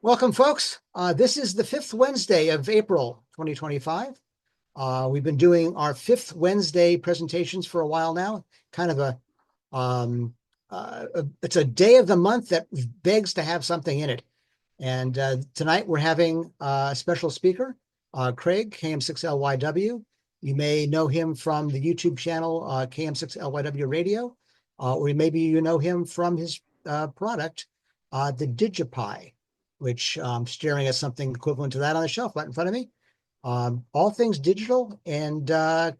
Welcome, folks. This is the fifth Wednesday of April 2025. We've been doing our fifth Wednesday presentations for a while now. Kind of it's a day of the month that begs to have something in it. And tonight we're having a special speaker, Craig, KM6LYW. You may know him from the YouTube channel KM6LYW Radio, or maybe you know him from his product, the DigiPi, which I'm staring at something equivalent to that on the shelf right in front of me. All things digital, and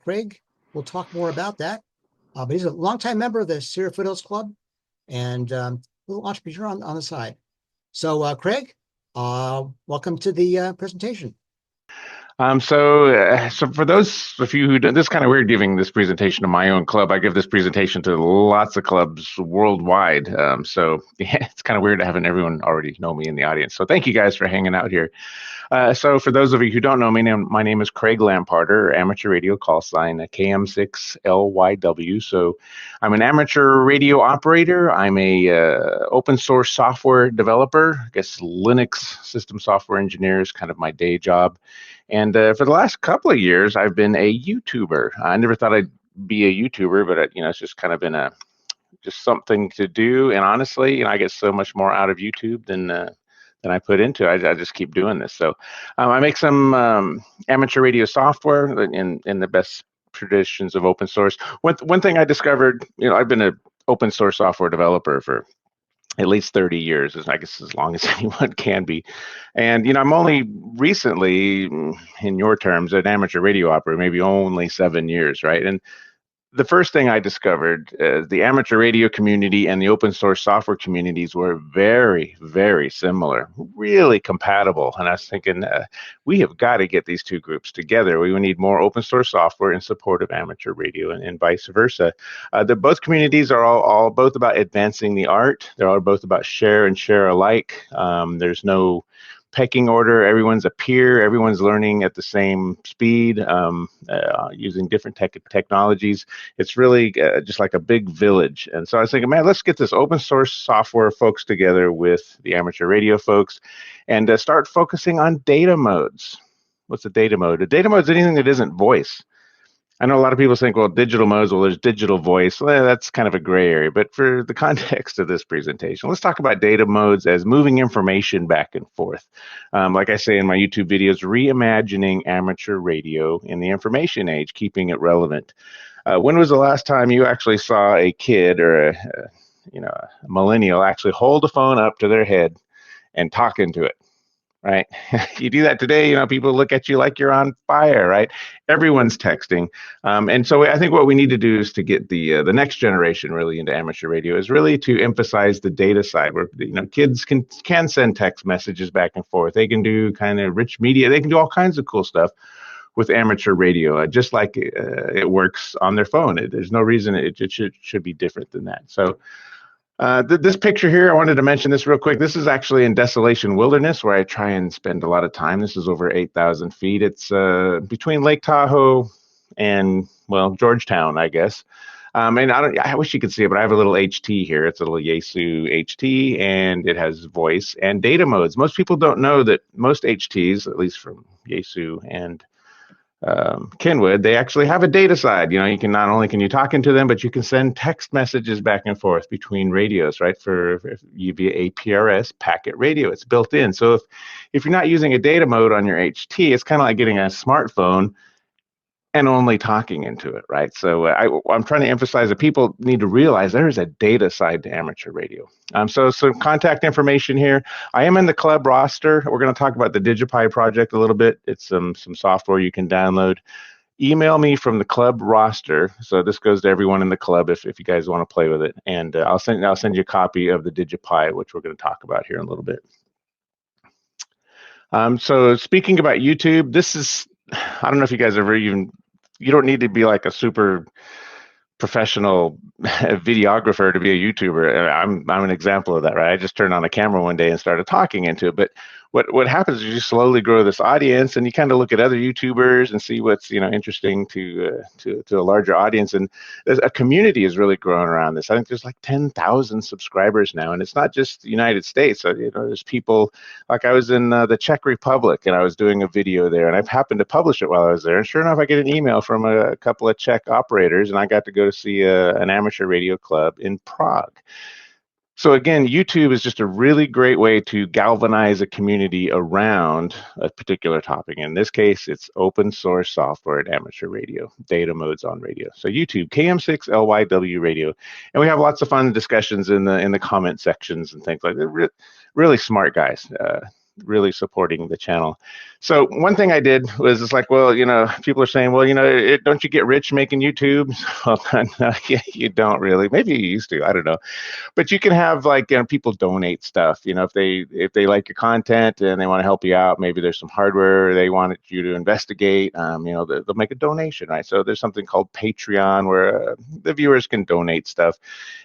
Craig will talk more about that. But he's a longtime member of the Sierra Foothills Club and a little entrepreneur on the side. So, Craig, welcome to the presentation. So for those of you who don't, this is kind of weird giving this presentation to my own club. I give this presentation to lots of clubs worldwide. So yeah, it's kind of weird having everyone already know me in the audience. So thank you guys for hanging out here. So for those of you who don't know me, my name is Craig Lamparter, amateur radio call sign KM6LYW. So I'm an amateur radio operator. I'm a open source software developer. I guess Linux system software engineer is kind of my day job. And for the last couple of years, I've been a YouTuber. I never thought I'd be a YouTuber, but it's just kind of been just something to do. And honestly, I get so much more out of YouTube than I put into it. I just keep doing this. So I make some amateur radio software in the best traditions of open source. One thing I discovered, I've been an open source software developer for at least 30 years, I guess as long as anyone can be. And, I'm only recently, in your terms, an amateur radio operator, maybe only 7 years, right? And the first thing I discovered, the amateur radio community and the open source software communities were very, very similar, really compatible. And I was thinking, we have got to get these two groups together. We need more open source software in support of amateur radio and vice versa. Both communities are all both about advancing the art. They're all both about share and share alike. There's no pecking order. Everyone's a peer. Everyone's learning at the same speed, using different technologies. It's really just like a big village. And so I was thinking, man, let's get this open source software folks together with the amateur radio folks and start focusing on data modes. What's a data mode? A data mode is anything that isn't voice. I know a lot of people think, well, digital modes, well, there's digital voice. Well, that's kind of a gray area. But for the context of this presentation, let's talk about data modes as moving information back and forth. Like I say in my YouTube videos, reimagining amateur radio in the information age, keeping it relevant. When was the last time you actually saw a kid or a millennial actually hold a phone up to their head and talk into it? Right? You do that today, people look at you like you're on fire, right? Everyone's texting. And so I think what we need to do is to get the next generation really into amateur radio is really to emphasize the data side where, kids can send text messages back and forth. They can do kind of rich media. They can do all kinds of cool stuff with amateur radio, just like it works on their phone. There's no reason it should be different than that. So this picture here, I wanted to mention this real quick. This is actually in Desolation Wilderness, where I try and spend a lot of time. This is over 8,000 feet. It's between Lake Tahoe and, well, Georgetown, I guess. And I wish you could see it, but I have a little HT here. It's a little Yaesu HT, and it has voice and data modes. Most people don't know that most HTs, at least from Yaesu and Kenwood, they actually have a data side. You can not only can you talk into them, but you can send text messages back and forth between radios, right? For via APRS packet radio, it's built in. So if you're not using a data mode on your HT, it's kind of like getting a smartphone and only talking into it, right? So I'm trying to emphasize that people need to realize there is a data side to amateur radio. So some contact information here. I am in the club roster. We're going to talk about the DigiPi project a little bit. It's some software you can download. Email me from the club roster. So this goes to everyone in the club if you guys want to play with it. And I'll send you a copy of the DigiPi, which we're going to talk about here in a little bit. So speaking about YouTube, this is, I don't know if you guys ever you don't need to be like a super professional videographer to be a YouTuber. I'm an example of that, right? I just turned on a camera one day and started talking into it. But what happens is you slowly grow this audience, and you kind of look at other YouTubers and see what's interesting to a larger audience, and there's a community is really growing around this. I think there's like 10,000 subscribers now, and it's not just the United States. There's people like I was in the Czech Republic, and I was doing a video there, and I've happened to publish it while I was there. And sure enough, I get an email from a couple of Czech operators, and I got to go to see an amateur radio club in Prague. So again, YouTube is just a really great way to galvanize a community around a particular topic. In this case, it's open source software and amateur radio, data modes on radio. So YouTube, KM6LYW radio. And we have lots of fun discussions in the comment sections and things like that. Really smart guys. Really supporting the channel. So one thing I did was it's like, well, people are saying, well, don't you get rich making YouTube? Well, no, you don't really. Maybe you used to. I don't know. But you can have like people donate stuff. If they like your content and they want to help you out, maybe there's some hardware they want you to investigate. They'll make a donation, right? So there's something called Patreon where the viewers can donate stuff.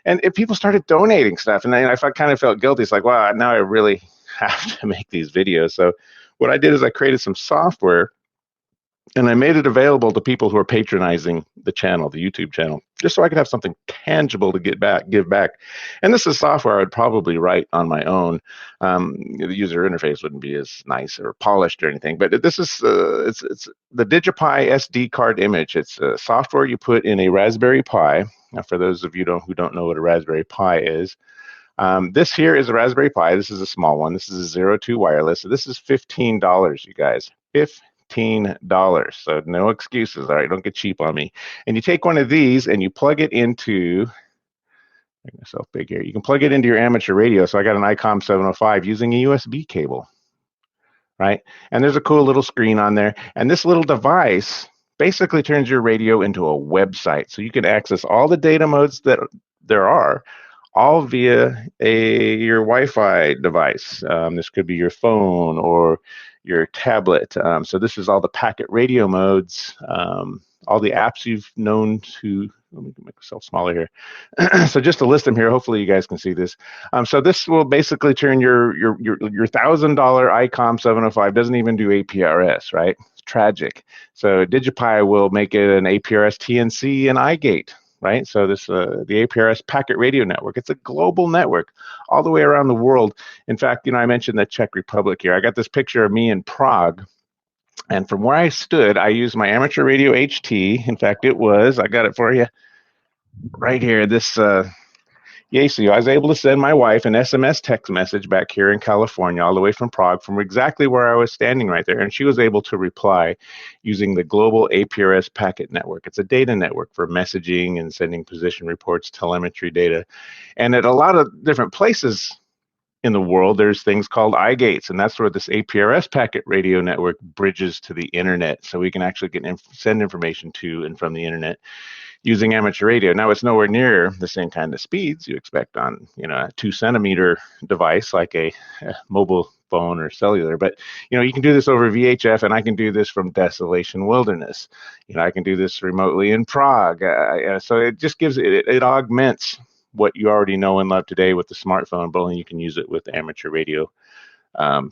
And if people started donating stuff, and I kind of felt guilty. It's like, wow, now I really have to make these videos. So what I did is I created some software and I made it available to people who are patronizing the channel, the YouTube channel, just so I could have something tangible to give back. And this is software I'd probably write on my own. The user interface wouldn't be as nice or polished or anything, but this is it's the DigiPi SD card image. It's software you put in a Raspberry Pi. Now, for those of you who don't know what a Raspberry Pi is, this here is a Raspberry Pi. This is a small one. This is a 02 wireless. So this is $15, you guys. $15. So no excuses. All right, don't get cheap on me. And you take one of these and you plug it into, make myself big here. You can plug it into your amateur radio. So I got an ICOM 705 using a USB cable, right? And there's a cool little screen on there. And this little device basically turns your radio into a website. So you can access all the data modes that there are, all via your Wi-Fi device. This could be your phone or your tablet. So this is all the packet radio modes, all the apps you've known to. Let me make myself smaller here. So just to list them here, hopefully you guys can see this. So this will basically turn your $1,000 ICOM 705, doesn't even do APRS, right? It's tragic. So DigiPi will make it an APRS TNC and iGate. Right, so this the APRS packet radio network. It's a global network all the way around the world. In fact, I mentioned the Czech Republic here. I got this picture of me in Prague, and from where I stood, I used my amateur radio HT. In fact, I got it for you right here. This Yasu, I was able to send my wife an SMS text message back here in California, all the way from Prague, from exactly where I was standing right there. And she was able to reply using the global APRS packet network. It's a data network for messaging and sending position reports, telemetry data. And at a lot of different places in the world, there's things called iGates, and that's where this APRS packet radio network bridges to the internet. So we can actually send information to and from the internet using amateur radio. Now, it's nowhere near the same kind of speeds you expect on a 2-centimeter device like a mobile phone or cellular, but you can do this over VHF, and I can do this from Desolation Wilderness. I can do this remotely in Prague. So it just it augments what you already know and love today with the smartphone, but only you can use it with amateur radio.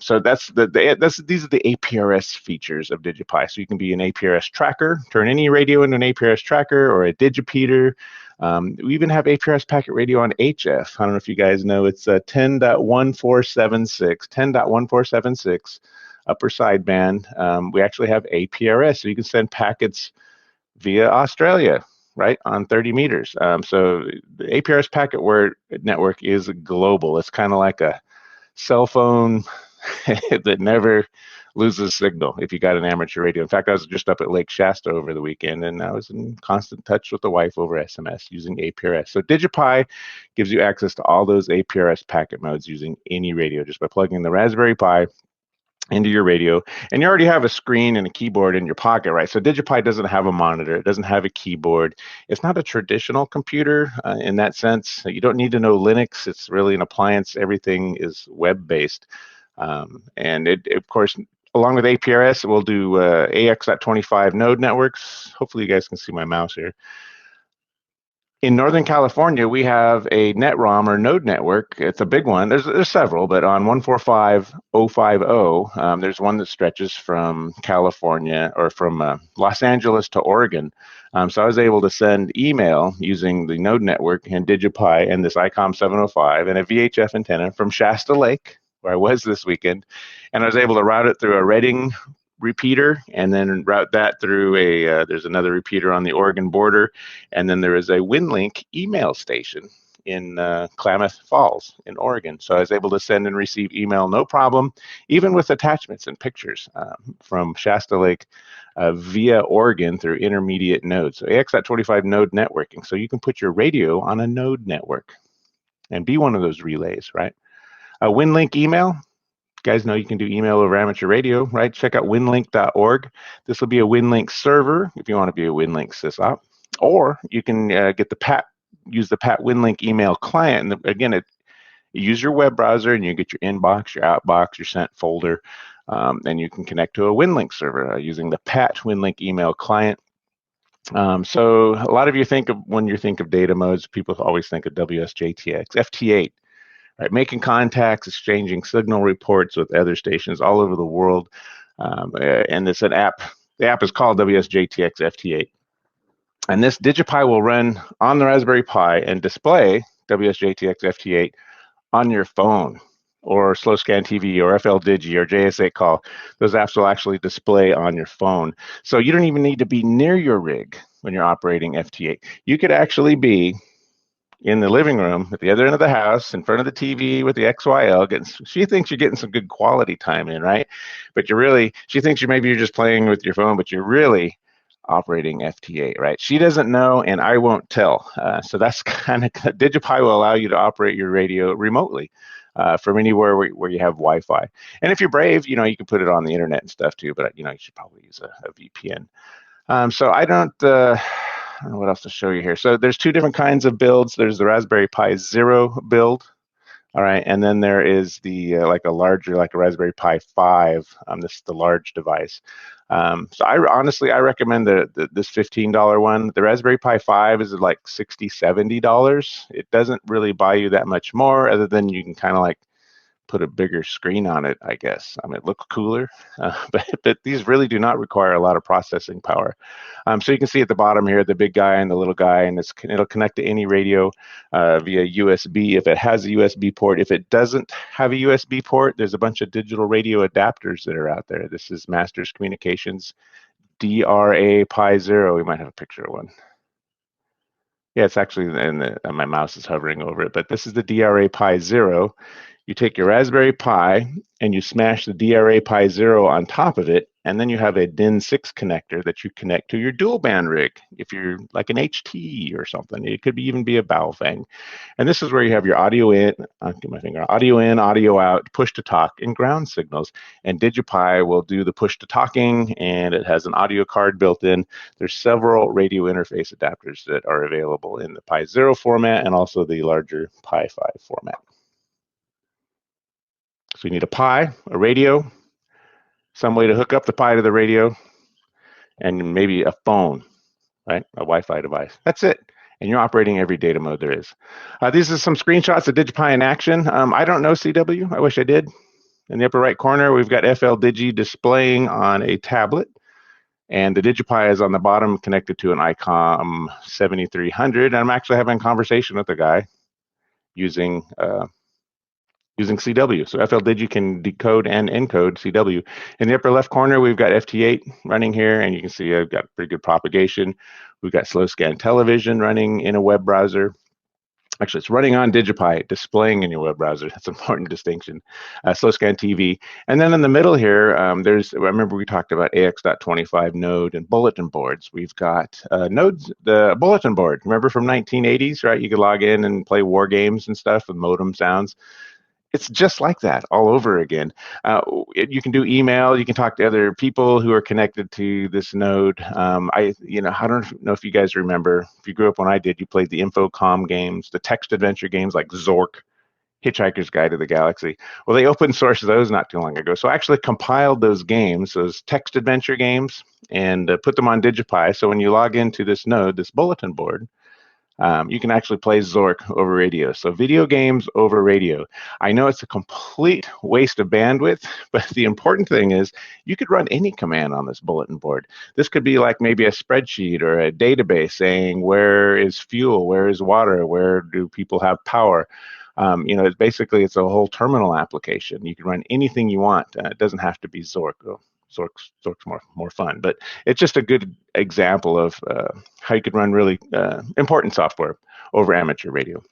So these are the APRS features of DigiPi. So you can be an APRS tracker, turn any radio into an APRS tracker, or a digipeater. We even have APRS packet radio on HF. I don't know if you guys know, it's 10.1476 upper sideband. We actually have APRS, so you can send packets via Australia, right, on 30 meters. So the APRS packet network is global. It's kind of like a cell phone that never loses signal if you got an amateur radio. In fact, I was just up at Lake Shasta over the weekend, and I was in constant touch with the wife over SMS using APRS. So DigiPi gives you access to all those APRS packet modes using any radio just by plugging the Raspberry Pi into your radio, and you already have a screen and a keyboard in your pocket, right? So DigiPi doesn't have a monitor, it doesn't have a keyboard. It's not a traditional computer in that sense. You don't need to know Linux. It's really an appliance. Everything is web-based, and it, of course, along with APRS, we'll do AX.25 node networks. Hopefully, you guys can see my mouse here. In Northern California, we have a NetROM or node network. It's a big one. There's several, but on 145.050, there's one that stretches from California or from Los Angeles to Oregon. So I was able to send email using the node network and DigiPi and this ICOM 705 and a VHF antenna from Shasta Lake, where I was this weekend, and I was able to route it through a Redding repeater and then route that through there's another repeater on the Oregon border, and then there is a Winlink email station in Klamath Falls in Oregon. So I was able to send and receive email no problem, even with attachments and pictures from Shasta Lake via Oregon through intermediate nodes. So AX.25 node networking. So you can put your radio on a node network and be one of those relays, right? Winlink email. You guys know you can do email over amateur radio, right? Check out winlink.org. This will be a Winlink server if you want to be a Winlink sysop, or you can use the PAT Winlink email client. And again, you use your web browser and you get your inbox, your outbox, your sent folder, and you can connect to a Winlink server using the PAT Winlink email client. So a lot of you when you think of data modes, people always think of WSJTX, FT8. Right, making contacts, exchanging signal reports with other stations all over the world, and it's an app. The app is called WSJTX FT8, and this DigiPi will run on the Raspberry Pi and display WSJTX FT8 on your phone, or Slow Scan TV, or FL Digi, or JS8 Call. Those apps will actually display on your phone, so you don't even need to be near your rig when you're operating FT8. You could actually be in the living room at the other end of the house in front of the TV with the XYL. She thinks you're getting some good quality time in, right? But she thinks you're just playing with your phone, but you're really operating FT8, right? She doesn't know, and I won't tell. So that's kind of, DigiPi will allow you to operate your radio remotely from anywhere where you have Wi-Fi. And if you're brave, you can put it on the internet and stuff too, but you should probably use a VPN. So I don't know what else to show you here. So there's two different kinds of builds. There's the Raspberry Pi Zero build, all right, and then there is the like a Raspberry Pi 5. This is the large device. So I recommend this $15 one. The Raspberry Pi 5 is like $60, $70. It doesn't really buy you that much more, other than you can kind of like put a bigger screen on it, I guess. It looks cooler, but these really do not require a lot of processing power. So you can see at the bottom here, the big guy and the little guy, and it'll connect to any radio via USB if it has a USB port. If it doesn't have a USB port, there's a bunch of digital radio adapters that are out there. This is Masters Communications DRA Pi Zero. We might have a picture of one. Yeah, it's actually, my mouse is hovering over it, but this is the DRA Pi Zero. You take your Raspberry Pi and you smash the DRA Pi Zero on top of it, and then you have a DIN 6 connector that you connect to your dual band rig. If you're like an HT or something, it could even be a Baofeng. And this is where you have your audio in, I'll get my finger, audio in, audio out, push to talk, and ground signals. And DigiPi will do the push to talking, and it has an audio card built in. There's several radio interface adapters that are available in the Pi Zero format and also the larger Pi 5 format. So you need a Pi, a radio, some way to hook up the Pi to the radio, and maybe a phone, right? A Wi-Fi device. That's it. And you're operating every data mode there is. These are some screenshots of DigiPi in action. I don't know CW. I wish I did. In the upper right corner, we've got FL Digi displaying on a tablet. And the DigiPi is on the bottom connected to an ICOM 7300. And I'm actually having a conversation with the guy using CW. So FL Digi can decode and encode CW. In the upper left corner, we've got FT8 running here, and you can see I've got pretty good propagation. We've got slow scan television running in a web browser. Actually, it's running on DigiPi, displaying in your web browser. That's an important distinction. Slow scan TV. And then in the middle here, I remember we talked about AX.25 node and bulletin boards. We've got nodes, the bulletin board. Remember from 1980s, right? You could log in and play war games and stuff with modem sounds. It's just like that all over again. You can do email. You can talk to other people who are connected to this node. I don't know if you guys remember. If you grew up when I did, you played the Infocom games, the text adventure games like Zork, Hitchhiker's Guide to the Galaxy. Well, they open sourced those not too long ago. So I actually compiled those games, those text adventure games, and put them on DigiPi. So when you log into this node, this bulletin board, You can actually play Zork over radio. So video games over radio. I know it's a complete waste of bandwidth, but the important thing is you could run any command on this bulletin board. This could be like maybe a spreadsheet or a database saying where is fuel, where is water, where do people have power. It's basically it's a whole terminal application. You can run anything you want. It doesn't have to be Zork. Zork's more fun, but it's just a good example of how you could run really important software over amateur radio.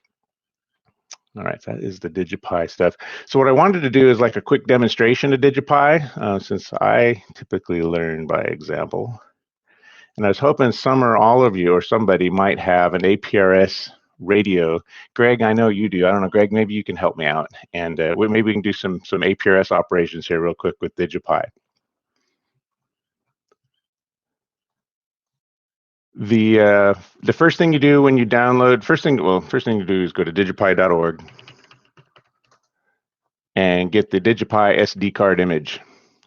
All right, that is the DigiPi stuff. So what I wanted to do is like a quick demonstration of DigiPi, since I typically learn by example. And I was hoping some or all of you or somebody might have an APRS radio. Greg, I know you do. I don't know, Greg, maybe you can help me out. And maybe we can do some APRS operations here real quick with DigiPi. The first thing you do when you download, first thing you do is go to digipi.org and get the DigiPi SD card image.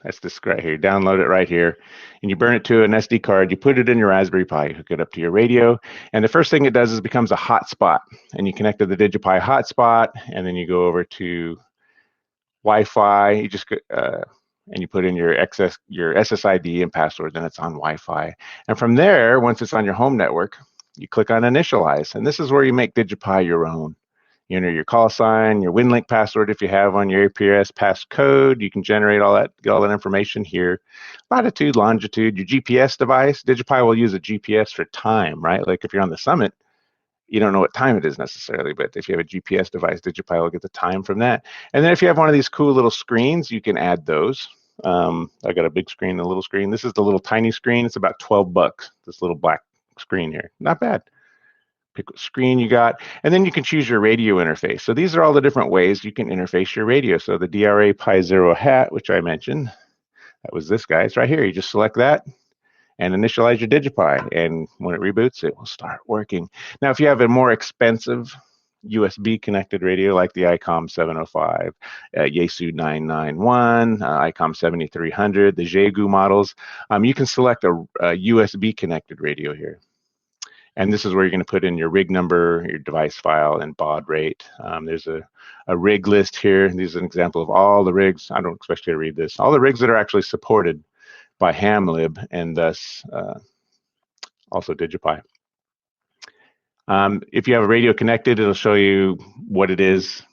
That's this right here. Download it right here, and you burn it to an SD card. You put it in your Raspberry Pi, hook it up to your radio, and the first thing it does is becomes a hotspot. And you connect to the DigiPi hotspot, and then you go over to Wi-Fi. You just and you put in your SSID and password, then it's on Wi-Fi. And from there, once it's on your home network, you click on Initialize, and this is where you make DigiPi your own. You enter your call sign, your Winlink password if you have on your APRS passcode. You can generate get all that information here. Latitude, longitude, your GPS device. DigiPi will use a GPS for time, right? Like if you're on the summit, you don't know what time it is necessarily, but if you have a GPS device, DigiPi will get the time from that. And then if you have one of these cool little screens, you can add those. I got a big screen and a little screen. This is the little tiny screen. It's about 12 bucks, this little black screen here. Not bad. Pick what screen you got, and then you can choose your radio interface. So these are all the different ways you can interface your radio. So the DRA Pi Zero hat, which I mentioned, that was this guy. It's right here. You just select that and initialize your DigiPi, and when it reboots, it will start working. Now, if you have a more expensive USB connected radio like the ICOM 705, Yaesu 991, ICOM 7300, the Xiegu models, you can select a USB connected radio here. And this is where you're going to put in your rig number, your device file, and baud rate. There's a rig list here. This is an example of all the rigs. I don't expect you to read this. All the rigs that are actually supported by hamlib, and thus also DigiPi. If you have a radio connected, it'll show you what it is.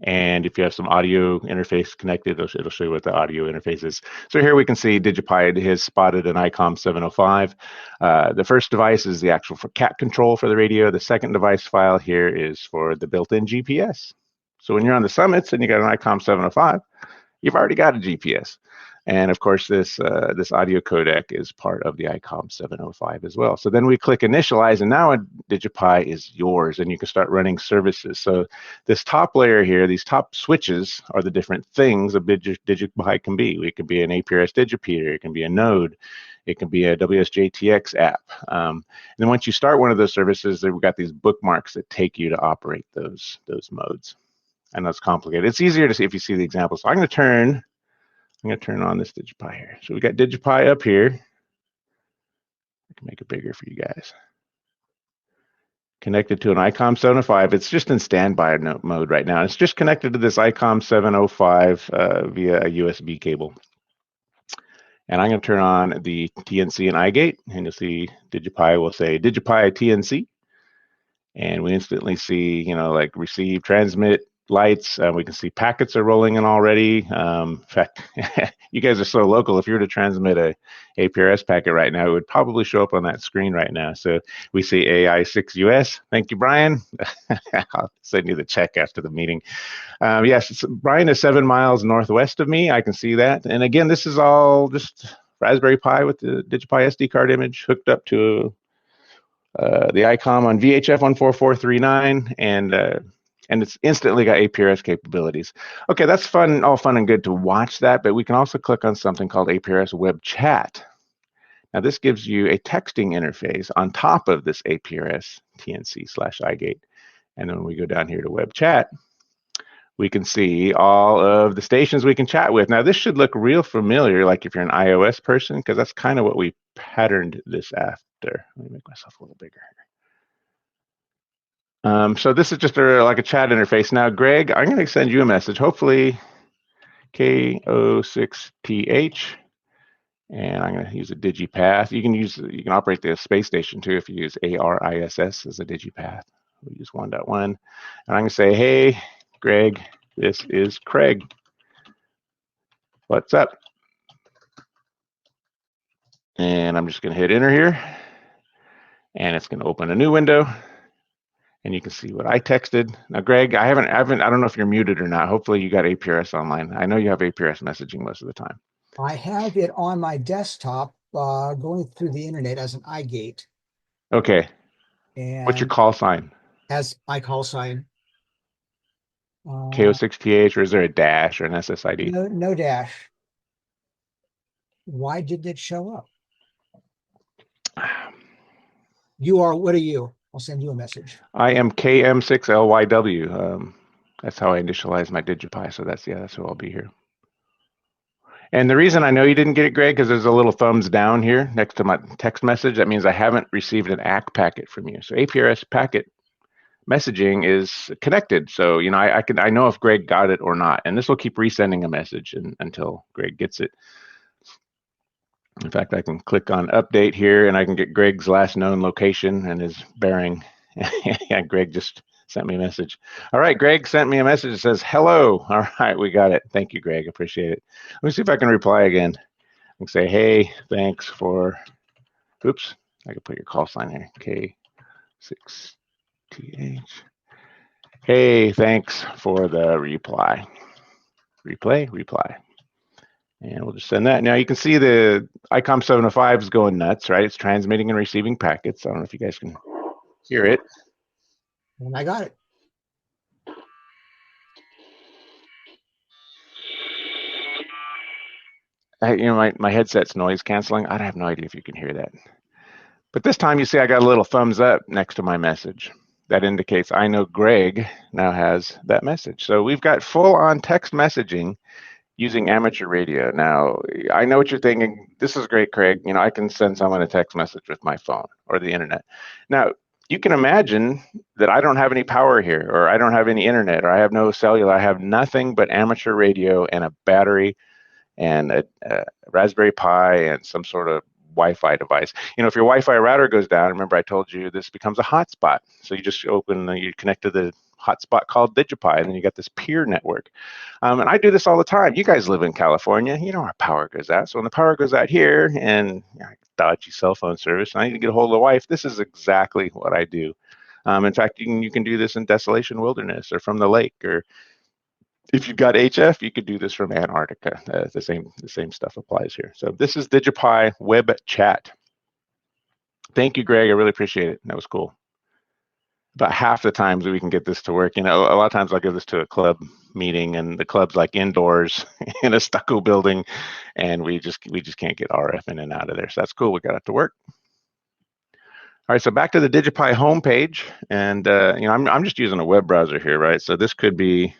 And if you have some audio interface connected, it'll show you what the audio interface is. So here we can see DigiPi has spotted an ICOM 705. The first device is the actual cat control for the radio. The second device file here is for the built-in GPS. So when you're on the summits and you got an ICOM 705, you've already got a GPS. And of course, this audio codec is part of the ICOM 705 as well. So then we click Initialize, and now DigiPi is yours, and you can start running services. So this top layer here, these top switches are the different things a DigiPi can be. It can be an APRS Digipeater, it can be a node, it can be a WSJTX app. And then once you start one of those services, we've got these bookmarks that take you to operate those modes. And that's complicated. It's easier to see if you see the example. So I'm going to turn on this DigiPi here. So we got DigiPi up here. I can make it bigger for you guys. Connected to an ICOM 705. It's just in standby mode right now. It's just connected to this ICOM 705 via a USB cable. And I'm going to turn on the TNC and iGate, and you'll see DigiPi will say DigiPi TNC. And we instantly see, like receive, transmit, lights. We can see packets are rolling in already. In fact, you guys are so local. If you were to transmit a APRS packet right now, it would probably show up on that screen right now. So we see AI6US. Thank you, Brian. I'll send you the check after the meeting. Yes, Brian is 7 miles northwest of me. I can see that. And again, this is all just Raspberry Pi with the DigiPi SD card image hooked up to the ICOM on VHF 14439, and it's instantly got APRS capabilities. Okay, that's fun, all fun and good to watch that, but we can also click on something called APRS Web Chat. Now this gives you a texting interface on top of this APRS TNC/iGate. And then when we go down here to Web Chat, we can see all of the stations we can chat with. Now this should look real familiar, like if you're an iOS person, because that's kind of what we patterned this after. Let me make myself a little bigger. So this is just like a chat interface. Now, Greg, I'm going to send you a message, hopefully KO6TH, and I'm going to use a digipath. You can operate the space station too if you use ARISS as a digipath. We'll use 1.1, and I'm going to say, hey, Greg, this is Craig. What's up? And I'm just going to hit enter here, and it's going to open a new window. And you can see what I texted. Now, Greg, I don't know if you're muted or not. Hopefully you got APRS online. I know you have APRS messaging most of the time. I have it on my desktop going through the internet as an iGate. Okay. And what's your call sign? As my call sign. KO6TH, or is there a dash or an SSID? No dash. Why didn't it show up? What are you? I'll send you a message. I am KM6LYW. That's how I initialize my DigiPi. So that's who I'll be here. And the reason I know you didn't get it, Greg, because there's a little thumbs down here next to my text message. That means I haven't received an ACK packet from you. So APRS packet messaging is connected. So, I know if Greg got it or not. And this will keep resending a message until Greg gets it. In fact, I can click on update here and I can get Greg's last known location and his bearing. Yeah, Greg just sent me a message. All right, Greg sent me a message that says, hello. All right, we got it. Thank you, Greg. Appreciate it. Let me see if I can reply again. I can say, hey, thanks for, oops, I can put your call sign here, K6TH. Hey, thanks for the reply. Reply. And we'll just send that. Now you can see the ICOM 705 is going nuts, right? It's transmitting and receiving packets. I don't know if you guys can hear it. And I got it. My headset's noise canceling. I have no idea if you can hear that. But this time you see I got a little thumbs up next to my message. That indicates I know Greg now has that message. So we've got full on text messaging using amateur radio. Now, I know what you're thinking. This is great, Craig. I can send someone a text message with my phone or the internet. Now, you can imagine that I don't have any power here, or I don't have any internet, or I have no cellular. I have nothing but amateur radio and a battery and a Raspberry Pi and some sort of Wi-Fi device. If your Wi-Fi router goes down, remember I told you this becomes a hotspot. So you just you connect to the hotspot called DigiPi, and then you got this peer network. And I do this all the time. You guys live in California. Our power goes out. So when the power goes out here and dodgy cell phone service, and I need to get a hold of the wife, this is exactly what I do. In fact, you can do this in Desolation Wilderness or from the lake, or if you've got HF, you could do this from Antarctica. The same stuff applies here. So this is DigiPi web chat. Thank you, Greg. I really appreciate it. That was cool. About half the times we can get this to work. A lot of times I'll give this to a club meeting, and the club's like indoors in a stucco building, and we just can't get RF in and out of there. So that's cool. We got it to work. All right, so back to the DigiPi homepage, and I'm just using a web browser here, right? So this could be,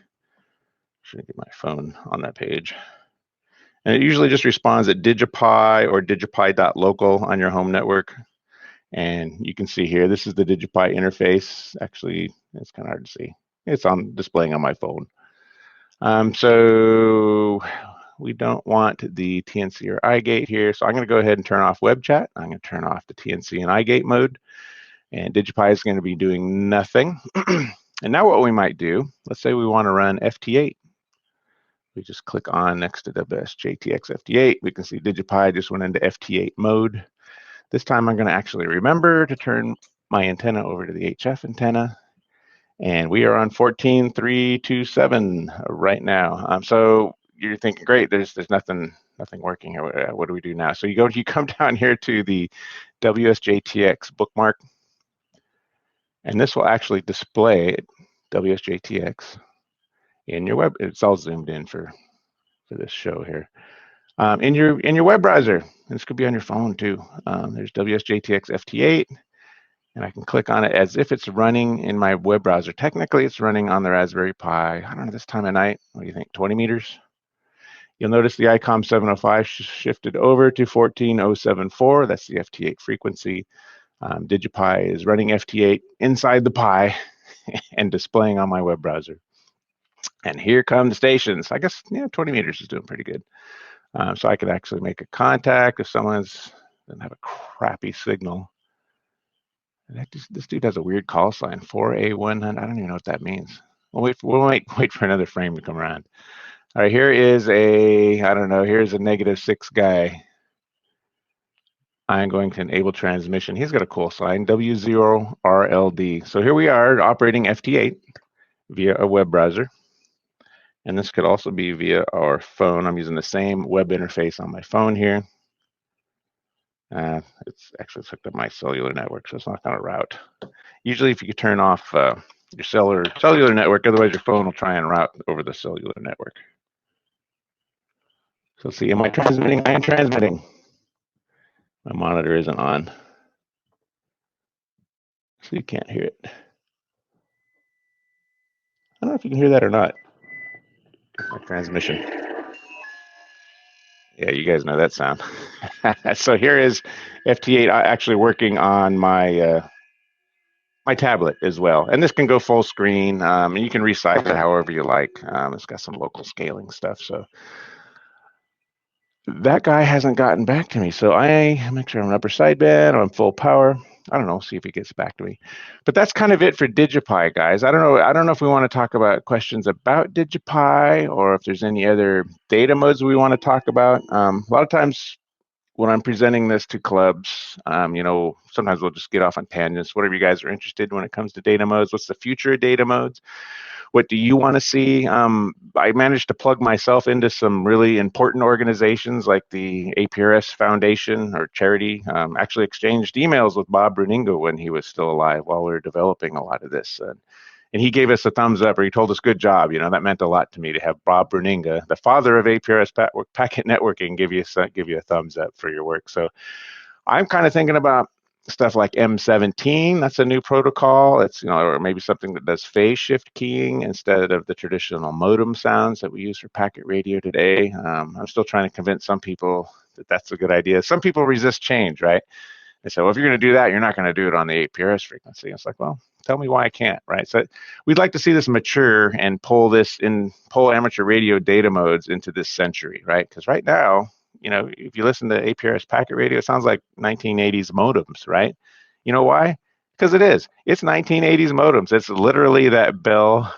should I get my phone on that page? And it usually just responds at DigiPi or digipi.local on your home network. And you can see here, this is the DigiPi interface. Actually, it's kind of hard to see. It's displaying on my phone. So we don't want the TNC or iGate here. So I'm going to go ahead and turn off web chat. I'm going to turn off the TNC and iGate mode. And DigiPi is going to be doing nothing. And now what we might do, let's say we want to run FT8. We just click on next to WSJTX FT8. We can see DigiPi just went into FT8 mode. This time I'm going to actually remember to turn my antenna over to the HF antenna. And we are on 14.327 right now. So you're thinking, great, there's nothing working here. What do we do now? So you come down here to the WSJTX bookmark, and this will actually display WSJTX in your web. It's all zoomed in for this show here. In your web browser, this could be on your phone too. There's WSJTX FT8, and I can click on it as if it's running in my web browser. Technically, it's running on the Raspberry Pi. I don't know, this time of night, what do you think, 20 meters? You'll notice the ICOM 705 shifted over to 14074. That's the FT8 frequency. DigiPi is running FT8 inside the Pi. and displaying on my web browser. And here come the stations. I guess 20 meters is doing pretty good. So I could actually make a contact if someone's doesn't have a crappy signal. This dude has a weird call sign, 4A100. I don't even know what that means. We'll wait for another frame to come around. All right, here is I don't know, here's a -6 guy. I'm going to enable transmission. He's got a cool sign, W0RLD. So here we are operating FT8 via a web browser. And this could also be via our phone. I'm using the same web interface on my phone here. It's actually hooked up my cellular network, so it's not going to route. Usually if you could turn off your cellular network, otherwise your phone will try and route over the cellular network. So let's see, am I transmitting? I am transmitting. My monitor isn't on, so you can't hear it. I don't know if you can hear that or not. My transmission. Yeah, you guys know that sound. So here is FT8 actually working on my my tablet as well, and this can go full screen, and you can resize it however you like. It's got some local scaling stuff, so that guy hasn't gotten back to me. So I make sure I'm on upper sideband, I'm full power. I don't know, see if he gets back to me. But that's kind of it for DigiPi, guys. I don't know if we want to talk about questions about DigiPi or if there's any other data modes we want to talk about. A lot of times when I'm presenting this to clubs, sometimes we'll just get off on tangents, whatever you guys are interested in when it comes to data modes. What's the future of data modes? What do you want to see? I managed to plug myself into some really important organizations like the APRS Foundation or charity. Actually exchanged emails with Bob Bruningo when he was still alive while we were developing a lot of this. And he gave us a thumbs up, or he told us, good job. That meant a lot to me to have Bob Bruninga, the father of APRS packet networking, give you a thumbs up for your work. So I'm kind of thinking about stuff like M17. That's a new protocol. It's, or maybe something that does phase shift keying instead of the traditional modem sounds that we use for packet radio today. I'm still trying to convince some people that that's a good idea. Some people resist change, right? They say, well, if you're going to do that, you're not going to do it on the APRS frequency. It's like, well, tell me why I can't, right? So we'd like to see this mature and pull amateur radio data modes into this century, right? Because right now, if you listen to APRS packet radio, it sounds like 1980s modems, right? You know why? Because it is. It's 1980s modems. It's literally that Bell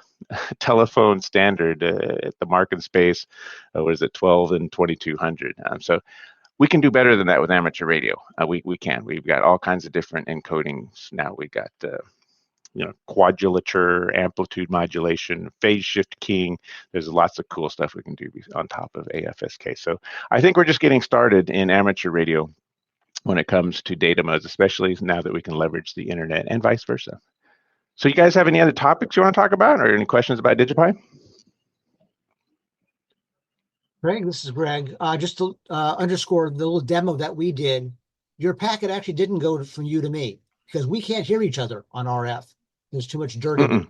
telephone standard at the mark and space, what is it, 12 and 2200. So we can do better than that with amateur radio. We can. We've got all kinds of different encodings now. We got quadulature, amplitude modulation, phase shift keying. There's lots of cool stuff we can do on top of AFSK. So I think we're just getting started in amateur radio when it comes to data modes, especially now that we can leverage the internet and vice versa. So you guys have any other topics you want to talk about or any questions about DigiPi? Greg, this is Greg. Just to underscore the little demo that we did, your packet actually didn't go from you to me because we can't hear each other on RF. There's too much dirty.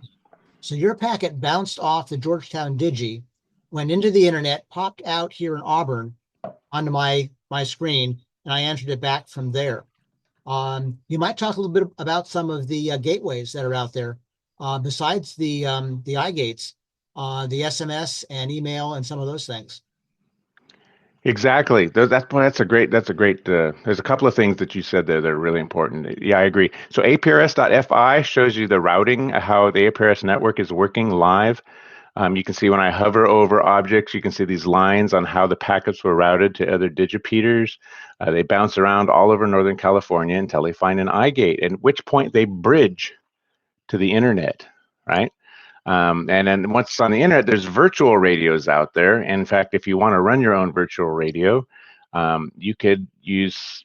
So your packet bounced off the Georgetown Digi, went into the internet, popped out here in Auburn onto my screen, and I answered it back from there. You might talk a little bit about some of the gateways that are out there besides the iGates, the SMS and email and some of those things. Exactly. That's a great. There's a couple of things that you said there that are really important. Yeah, I agree. So APRS.FI shows you the routing, how the APRS network is working live. You can see when I hover over objects, you can see these lines on how the packets were routed to other digipeaters. They bounce around all over Northern California until they find an iGate, at which point they bridge to the internet, right? And then once it's on the internet, there's virtual radios out there. In fact, if you want to run your own virtual radio, you could use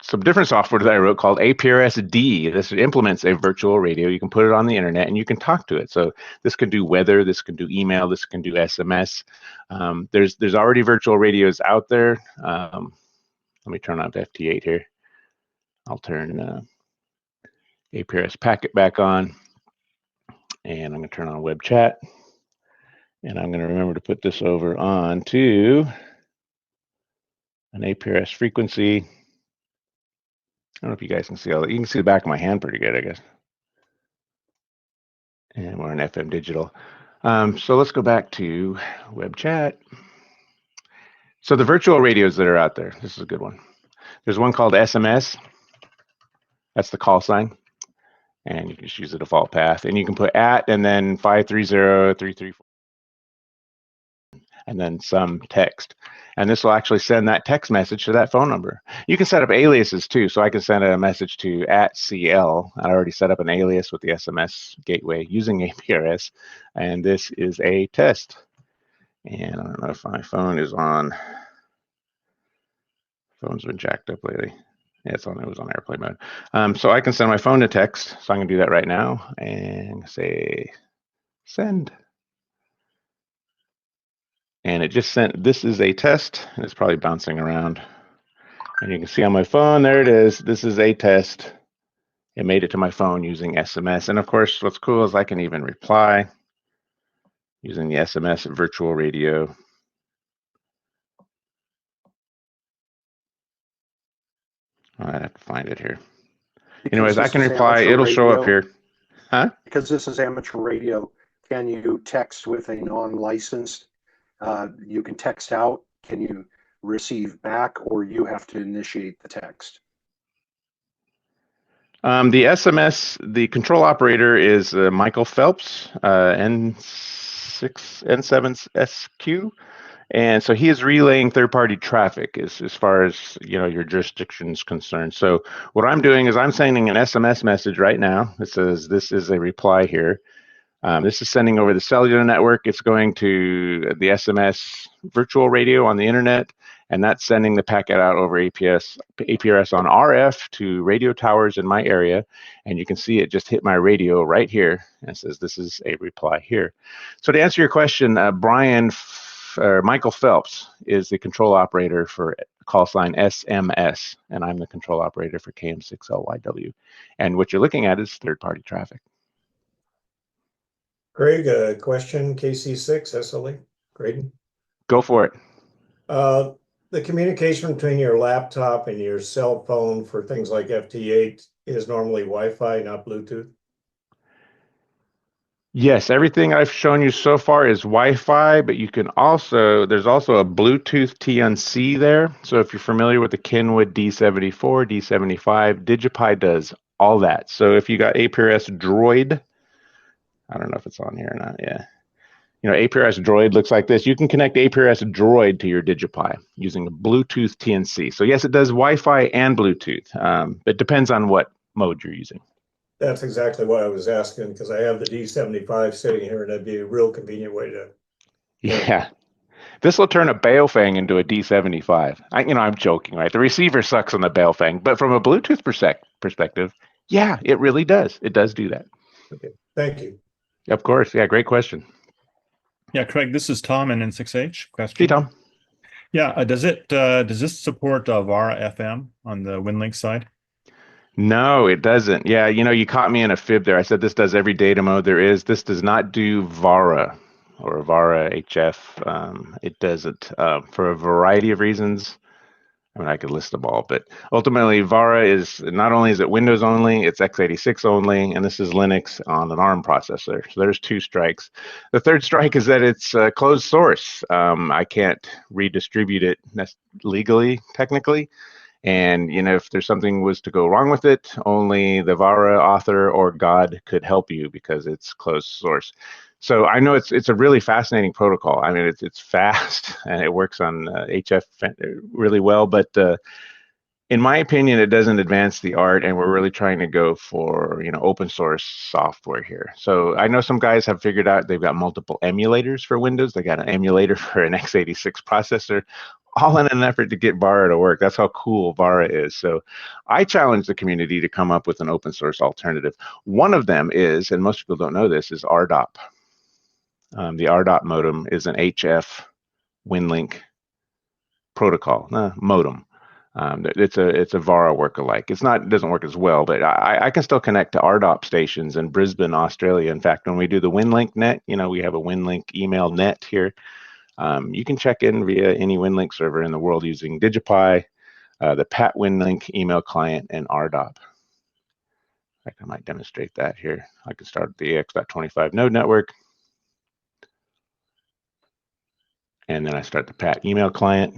some different software that I wrote called APRS-D. This implements a virtual radio. You can put it on the internet and you can talk to it. So this can do weather, this can do email, this can do SMS. There's already virtual radios out there. Let me turn on FT8 here. I'll turn APRS packet back on. And I'm going to turn on web chat. And I'm going to remember to put this over on to an APRS frequency. I don't know if you guys can see all that. You can see the back of my hand pretty good, I guess. And we're in FM digital. So let's go back to web chat. So the virtual radios that are out there, this is a good one. There's one called SMS. That's the call sign. And you can just use the default path. And you can put at and then 530-334 and then some text. And this will actually send that text message to that phone number. You can set up aliases too. So I can send a message to @CL. I already set up an alias with the SMS gateway using APRS. And this is a test. And I don't know if my phone is on. Phone's been jacked up lately. Yeah, it was on airplane mode. So I can send my phone to text. So I'm gonna do that right now and say send. And it just sent, this is a test, and it's probably bouncing around. And you can see on my phone, there it is. This is a test. It made it to my phone using SMS. And of course, what's cool is I can even reply using the SMS virtual radio. I have to find it here. Anyways, I can reply. It'll show up here. Huh? Because this is amateur radio, can you text with a non-licensed? You can text out. Can you receive back, or you have to initiate the text? The SMS, the control operator is Michael Phelps, N7SQ. And so he is relaying third-party traffic as far as your jurisdiction is concerned. So what I'm doing is I'm sending an SMS message right now. It says this is a reply here. This is sending over the cellular network. It's going to the SMS virtual radio on the internet, and that's sending the packet out over APRS on RF to radio towers in my area. And you can see it just hit my radio right here. And it says this is a reply here. So to answer your question, Michael Phelps is the control operator for call sign SMS, and I'm the control operator for KM6LYW. And what you're looking at is third-party traffic. Craig, a question, KC6 SLE, Graydon. Go for it. The communication between your laptop and your cell phone for things like FT8 is normally Wi-Fi, not Bluetooth? Yes, everything I've shown you so far is Wi-Fi, but you can also, there's also a Bluetooth TNC there. So if you're familiar with the Kenwood D74, D75, DigiPi does all that. So if you got APRS Droid, I don't know if it's on here or not, yeah. APRS Droid looks like this. You can connect APRS Droid to your DigiPi using a Bluetooth TNC. So yes, it does Wi-Fi and Bluetooth. It depends on what mode you're using. That's exactly what I was asking, because I have the D75 sitting here, and that'd be a real convenient way to. Yeah. This will turn a Baofeng into a D75. I'm joking, right? The receiver sucks on the Baofeng, but from a Bluetooth perspective, yeah, it really does. It does do that. Okay, thank you. Of course, yeah, great question. Yeah, Craig, this is Tom in N6H. Question. Hey, Tom. Yeah, does this support VARA FM on the Winlink side? No, it doesn't. Yeah, you caught me in a fib there. I said this does every data mode there is. This does not do VARA or VARA HF. It doesn't for a variety of reasons. I mean, I could list them all, but ultimately VARA is not only is it Windows only, it's x86 only, and this is Linux on an ARM processor. So there's two strikes. The third strike is that it's closed source. I can't redistribute it legally, technically. And if there's something was to go wrong with it, only the VARA author or God could help you because it's closed source. So I know it's a really fascinating protocol. I mean, it's fast and it works on HF really well, but in my opinion, it doesn't advance the art, and we're really trying to go for open source software here. So I know some guys have figured out they've got multiple emulators for Windows. They got an emulator for an x86 processor, all in an effort to get VARA to work. That's how cool VARA is. So I challenge the community to come up with an open source alternative. One of them is, and most people don't know this, is RDOP. The RDOP modem is an HF Winlink protocol modem. It's a VARA work-alike. It doesn't work as well, but I can still connect to RDOP stations in Brisbane, Australia. In fact, when we do the Winlink net, we have a Winlink email net here. You can check in via any Winlink server in the world using DigiPi, the Pat Winlink email client, and RDOP. I might demonstrate that here. I can start with the AX.25 node network. And then I start the PAT email client.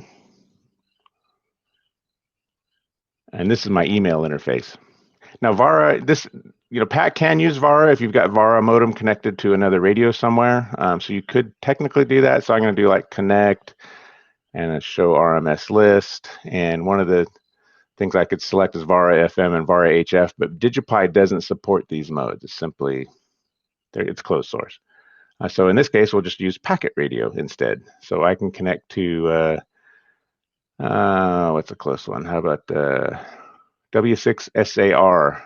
And this is my email interface. Now VARA, PAT can use VARA if you've got VARA modem connected to another radio somewhere. So you could technically do that. So I'm going to do like connect and show RMS list. And one of the things I could select is VARA FM and VARA HF, but DigiPi doesn't support these modes. It's simply, it's closed source. So in this case, we'll just use packet radio instead. So I can connect to, what's a close one? How about W6SAR?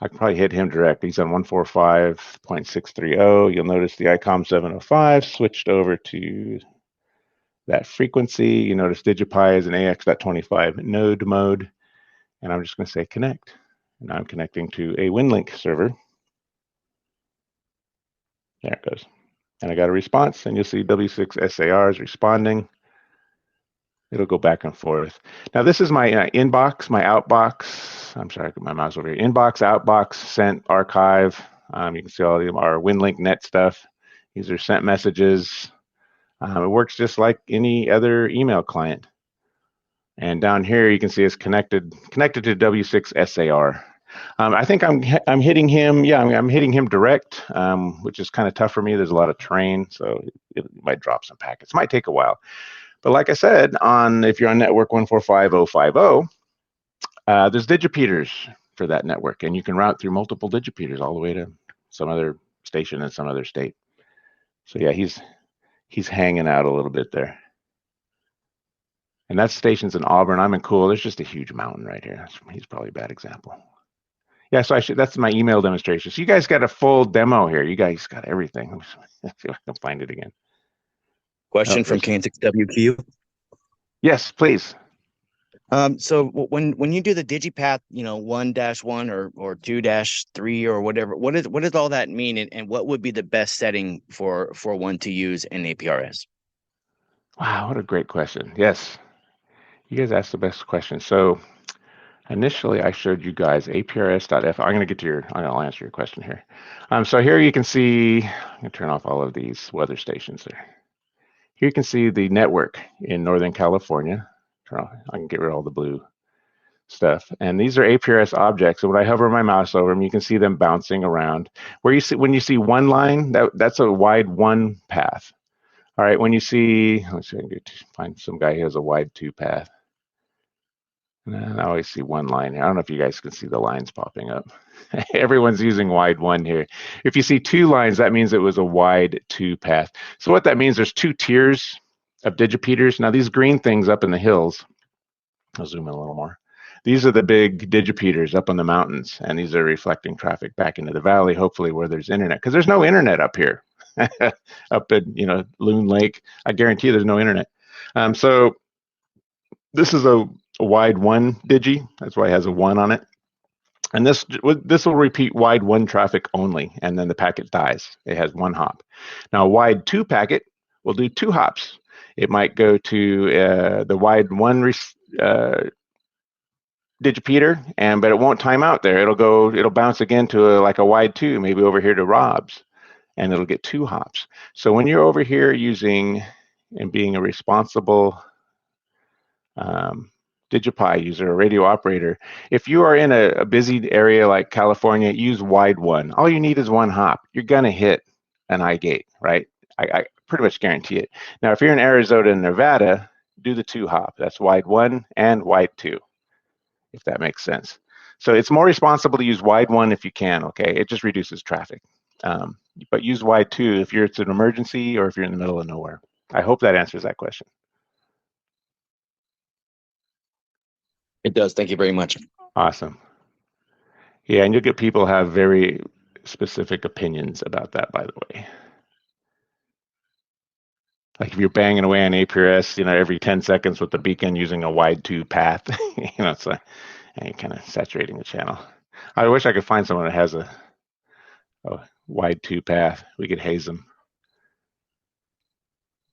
I can probably hit him direct. He's on 145.630. You'll notice the ICOM 705 switched over to that frequency. You notice DigiPi is an AX.25 node mode. And I'm just going to say connect. And I'm connecting to a Winlink server. There it goes. And I got a response, and you'll see W6SAR is responding. It'll go back and forth. Now, this is my inbox, my outbox. I'm sorry, I got my mouse over here. Inbox, outbox, sent, archive. You can see all of our Winlink net stuff. These are sent messages. It works just like any other email client. And down here, you can see it's connected to W6SAR. I think I'm hitting him. Yeah, I'm hitting him direct, which is kind of tough for me. There's a lot of terrain, so it might drop some packets. It might take a while. But like I said, if you're on network 145.050, there's digipeaters for that network, and you can route through multiple digipeaters all the way to some other station in some other state. So yeah, he's hanging out a little bit there. And that station's in Auburn. I'm in Cool. There's just a huge mountain right here. He's probably a bad example. Yeah, so that's my email demonstration. So you guys got a full demo here. You guys got everything. Let's see if I can find it again. Question from Kane6WQ. Yes, please. So when you do the DigiPath, 1-1 or 2-3 or whatever, what does all that mean, and what would be the best setting for one to use in APRS? Wow, what a great question. Yes, you guys asked the best question. So initially, I showed you guys aprs.f. I'm going to I'll answer your question here. So here you can see, I'm going to turn off all of these weather stations there. Here you can see the network in Northern California. I can get rid of all the blue stuff. And these are APRS objects. And when I hover my mouse over them, you can see them bouncing around. When you see one line, that's a wide one path. All right, when you see, let's see, I can find some guy who has a wide two path. And I always see one line here. I don't know if you guys can see the lines popping up. Everyone's using wide one here. If you see two lines, that means it was a wide two path. So what that means, there's two tiers of digipeaters. Now these green things up in the hills, I'll zoom in a little more. These are the big digipeaters up on the mountains, and these are reflecting traffic back into the valley, hopefully where there's internet, because there's no internet up here. Up in Loon Lake, I guarantee you there's no internet. So this is a wide one digi. That's why it has a 1 on it. And this will repeat wide one traffic only, and then the packet dies. It has 1 hop. Now a wide 2 packet will do 2 hops. It might go to the wide 1 digipeater, but it won't time out there. It'll bounce again to like a wide 2, maybe over here to Rob's, and it'll get 2 hops. So when you're over here using and being a responsible DigiPi user, a radio operator, if you are in a busy area like California, use wide 1. All you need is 1 hop. You're gonna hit an iGate, right? I pretty much guarantee it. Now, if you're in Arizona and Nevada, do the 2 hop. That's wide 1 and wide 2, if that makes sense. So it's more responsible to use wide 1 if you can, okay? It just reduces traffic. But use wide 2 if it's an emergency or if you're in the middle of nowhere. I hope that answers that question. It does. Thank you very much. Awesome. Yeah, and you'll get people have very specific opinions about that, by the way. Like if you're banging away on APRS, every 10 seconds with the beacon using a wide 2 path, it's and you're kind of saturating the channel. I wish I could find someone that has a wide 2 path. We could haze them.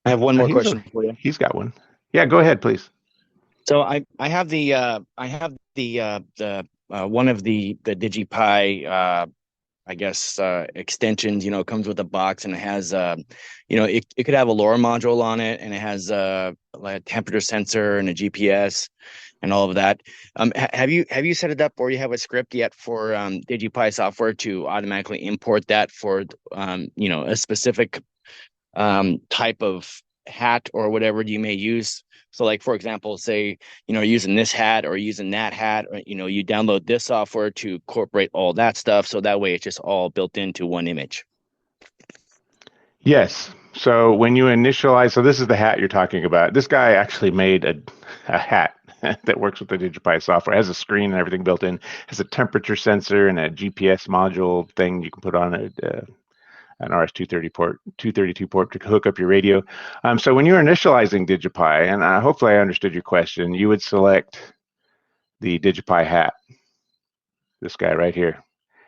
I have one more question for you. He's got one. Yeah, go ahead, please. So I have the one of the DigiPi I guess extensions, you know, it comes with a box and it has you know, it could have a LoRa module on it, and it has like a temperature sensor and a GPS and all of that. Have you set it up, or you have a script yet for DigiPi software to automatically import that for you know, a specific type of hat or whatever you may use? So like, for example, say, you know, using this hat or using that hat, or, you know, you download this software to incorporate all that stuff. So that way it's just all built into one image. Yes. So when you initialize, so this is the hat you're talking about. This guy actually made a hat that works with the DigiPi software. It has a screen and everything built in. It has a temperature sensor and a GPS module thing you can put on an RS-230 port, 232 port to hook up your radio. So when you're initializing DigiPi, and hopefully I understood your question, you would select the DigiPi hat, this guy right here.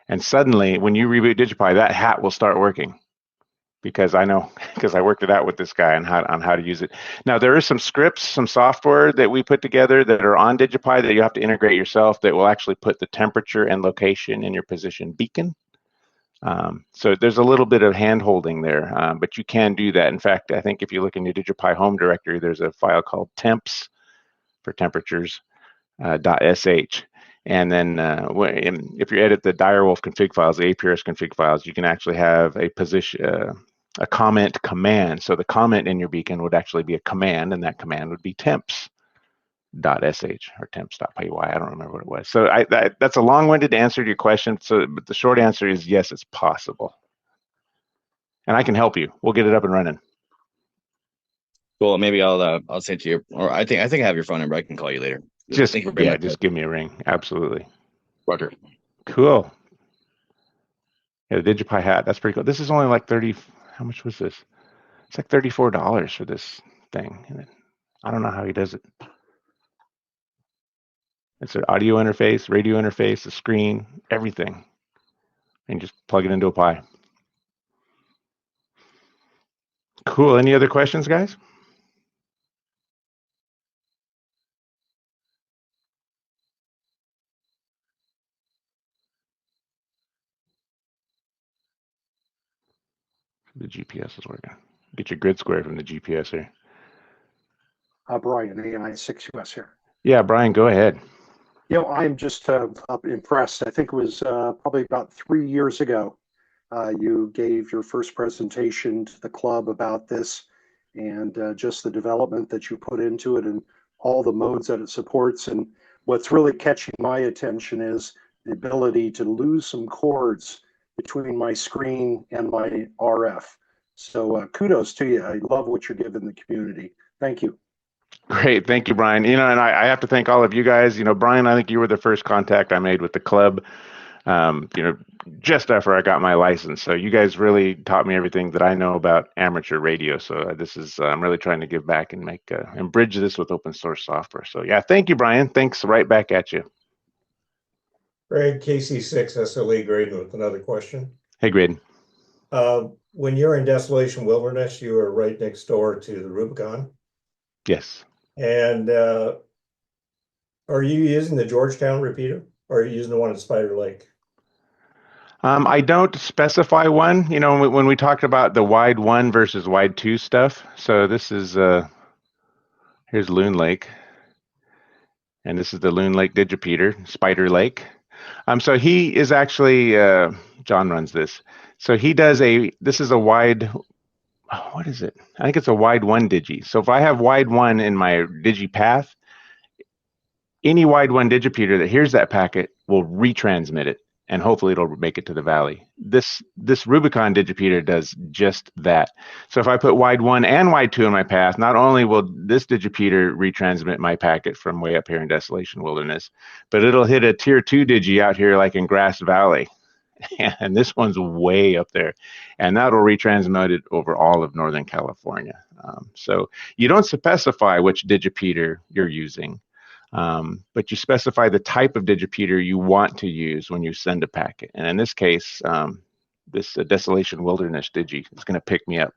And suddenly, when you reboot DigiPi, that hat will start working, because I know, because I worked it out with this guy on how to use it. Now, there is some scripts, some software that we put together that are on DigiPi that you have to integrate yourself that will actually put the temperature and location in your position beacon. So there's a little bit of hand-holding there, but you can do that. In fact, I think if you look in your DigiPi home directory, there's a file called temps for temperatures .sh. And then if you edit the direwolf config files, the APRS config files, you can actually have a position, a comment command. So the comment in your beacon would actually be a command, and that command would be temps.sh or temps.py. I don't remember what it was. So that's a long-winded answer to your question. So, but the short answer is yes, it's possible. And I can help you. We'll get it up and running. Cool. Maybe I'll send to you, or I think I have your phone number. I can call you later. Just give me a ring. Absolutely. Roger. Cool. Yeah, the DigiPi hat. That's pretty cool. This is only like 30. How much was this? It's like $34 for this thing. I don't know how he does it. It's an audio interface, radio interface, a screen, everything. And just plug it into a Pi. Cool. Any other questions, guys? The GPS is working. Get your grid square from the GPS here. Brian, AI6US here. Yeah, Brian, go ahead. You know, I'm just impressed. I think it was probably about 3 years ago. You gave your first presentation to the club about this, and just the development that you put into it and all the modes that it supports. And what's really catching my attention is the ability to lose some cords between my screen and my RF. So kudos to you. I love what you're giving the community. Thank you. Great. Thank you, Brian. You know, and I have to thank all of you guys. You know, Brian, I think you were the first contact I made with the club, you know, just after I got my license. So you guys really taught me everything that I know about amateur radio. So this is, I'm really trying to give back and make, and bridge this with open source software. So yeah, thank you, Brian. Thanks right back at you. Greg, KC6 SLE Graydon with another question. Hey, Graydon. When you're in Desolation Wilderness, you are right next door to the Rubicon. Yes. And are you using the Georgetown repeater, or are you using the one at Spider Lake? I don't specify one. You know, when we talked about the wide 1 versus wide 2 stuff. So this is, here's Loon Lake. And this is the Loon Lake Digipeater, Spider Lake. So he is actually, John runs this. So he does this is a wide, what is it? I think it's a wide 1 digi. So if I have wide 1 in my digi path, any wide 1 digipeater that hears that packet will retransmit it, and hopefully it'll make it to the valley. This Rubicon digipeater does just that. So if I put wide 1 and wide 2 in my path, not only will this digipeater retransmit my packet from way up here in Desolation Wilderness, but it'll hit a tier 2 digi out here like in Grass Valley. And this one's way up there, and that'll retransmit it over all of Northern California. So you don't specify which digipeater you're using, but you specify the type of digipeater you want to use when you send a packet. And in this case, this Desolation Wilderness digi is going to pick me up.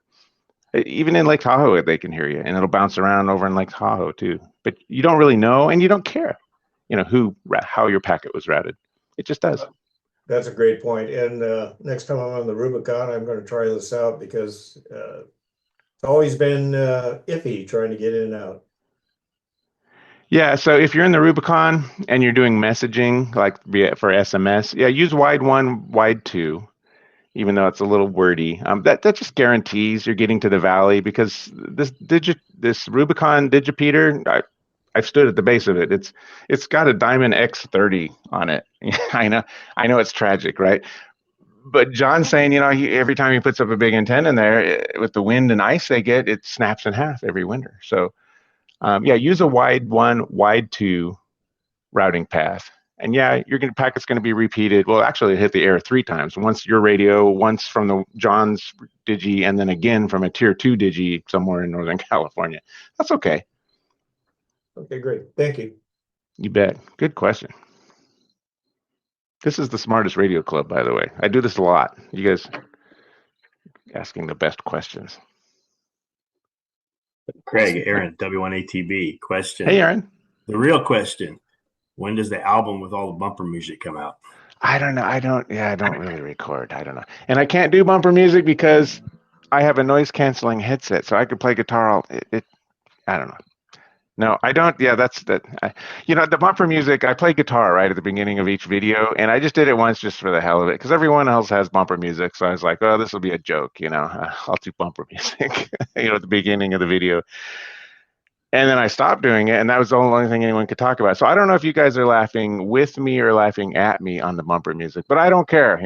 Even in Lake Tahoe, they can hear you, and it'll bounce around over in Lake Tahoe too. But you don't really know, and you don't care. how your packet was routed. It just does. That's a great point. And next time I'm on the Rubicon, I'm going to try this out because it's always been iffy trying to get in and out. Yeah, so if you're in the Rubicon and you're doing messaging, like for SMS, yeah, use wide 1, wide 2, even though it's a little wordy. That just guarantees you're getting to the valley, because this Rubicon Digipeater, I've stood at the base of it. It's got a Diamond X30 on it. I know it's tragic, right? But John's saying, every time he puts up a big antenna in there, with the wind and ice they get, it snaps in half every winter. So yeah, use a wide 1, wide 2 routing path. And yeah, packet's going to be repeated. Well, actually, it hit the air 3 times. Once your radio, once from the John's Digi, and then again from a tier 2 Digi somewhere in Northern California. That's okay. Okay, great. Thank you. You bet. Good question. This is the smartest radio club, by the way. I do this a lot. You guys asking the best questions. Craig, Aaron, W1ATB question. Hey, Aaron. The real question: when does the album with all the bumper music come out? I don't know. I don't really record. I don't know. And I can't do bumper music because I have a noise canceling headset, so I could play guitar I don't know. No, I don't. Yeah, the bumper music, I play guitar right at the beginning of each video, and I just did it once just for the hell of it, because everyone else has bumper music. So I was like, oh, this will be a joke, I'll do bumper music, at the beginning of the video. And then I stopped doing it, and that was the only thing anyone could talk about. So I don't know if you guys are laughing with me or laughing at me on the bumper music, but I don't care.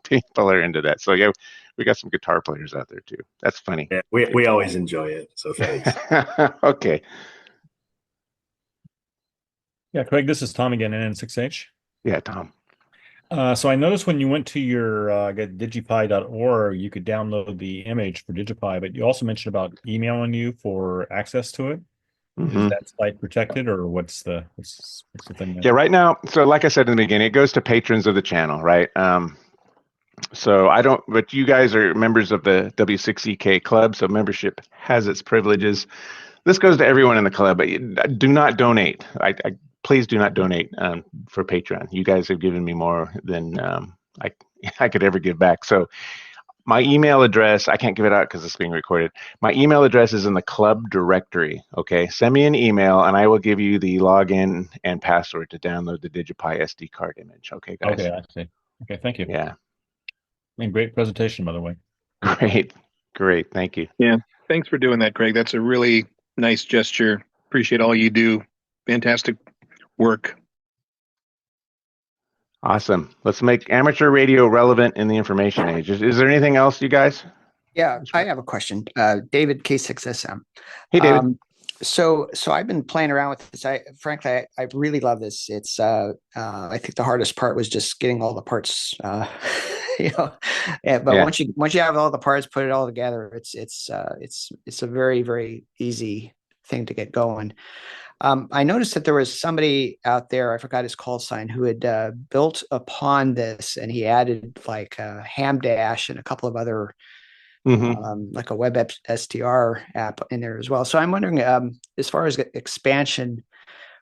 People are into that. So yeah, we got some guitar players out there too. That's funny. Yeah, we always enjoy it. So thanks. Okay. Yeah, Craig, this is Tom again, NN6H. Yeah, Tom. So I noticed when you went to your digipi.org, you could download the image for DigiPi, but you also mentioned about emailing you for access to it. Mm-hmm. Is that site protected, or what's the thing there? Yeah, right now, so like I said in the beginning, it goes to patrons of the channel, right? So I don't, but you guys are members of the W6EK club, so membership has its privileges. This goes to everyone in the club, but do not donate. Please do not donate for Patreon. You guys have given me more than I could ever give back. So my email address, I can't give it out because it's being recorded. My email address is in the club directory, okay? Send me an email, and I will give you the login and password to download the DigiPi SD card image, okay, guys? Okay, I see. Okay, thank you. Yeah. Great presentation, by the way. Great, thank you. Yeah, thanks for doing that, Craig. That's a really nice gesture. Appreciate all you do. Fantastic work. Awesome. Let's make amateur radio relevant in the information age. Is there anything else, you guys? Yeah, I have a question. David K6SM. Hey, David. So I've been playing around with this. Frankly, I really love this. It's I think the hardest part was just getting all the parts. But once you have all the parts, put it all together, it's a very, very easy thing to get going. I noticed that there was somebody out there, I forgot his call sign, who had built upon this, and he added like a ham dash and a couple of other like a web STR app in there as well. So I'm wondering, as far as expansion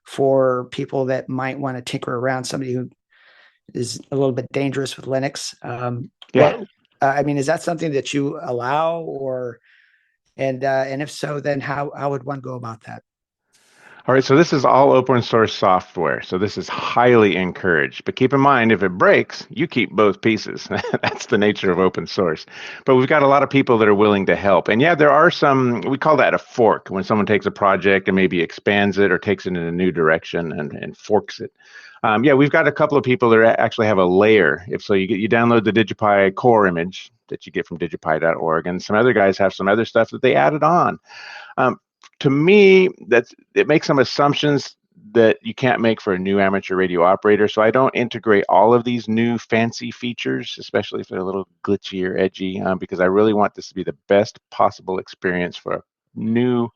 for people that might want to tinker around, somebody who is a little bit dangerous with Linux. Is that something that you allow, and if so, then how would one go about that? All right, so this is all open source software, so this is highly encouraged. But keep in mind, if it breaks, you keep both pieces. That's the nature of open source. But we've got a lot of people that are willing to help. And yeah, there are some, we call that a fork, when someone takes a project and maybe expands it or takes it in a new direction and forks it. We've got a couple of people that actually have a layer. You download the DigiPi core image that you get from digipi.org, and some other guys have some other stuff that they added on. To me, it makes some assumptions that you can't make for a new amateur radio operator. So I don't integrate all of these new fancy features, especially if they're a little glitchy or edgy, because I really want this to be the best possible experience for a new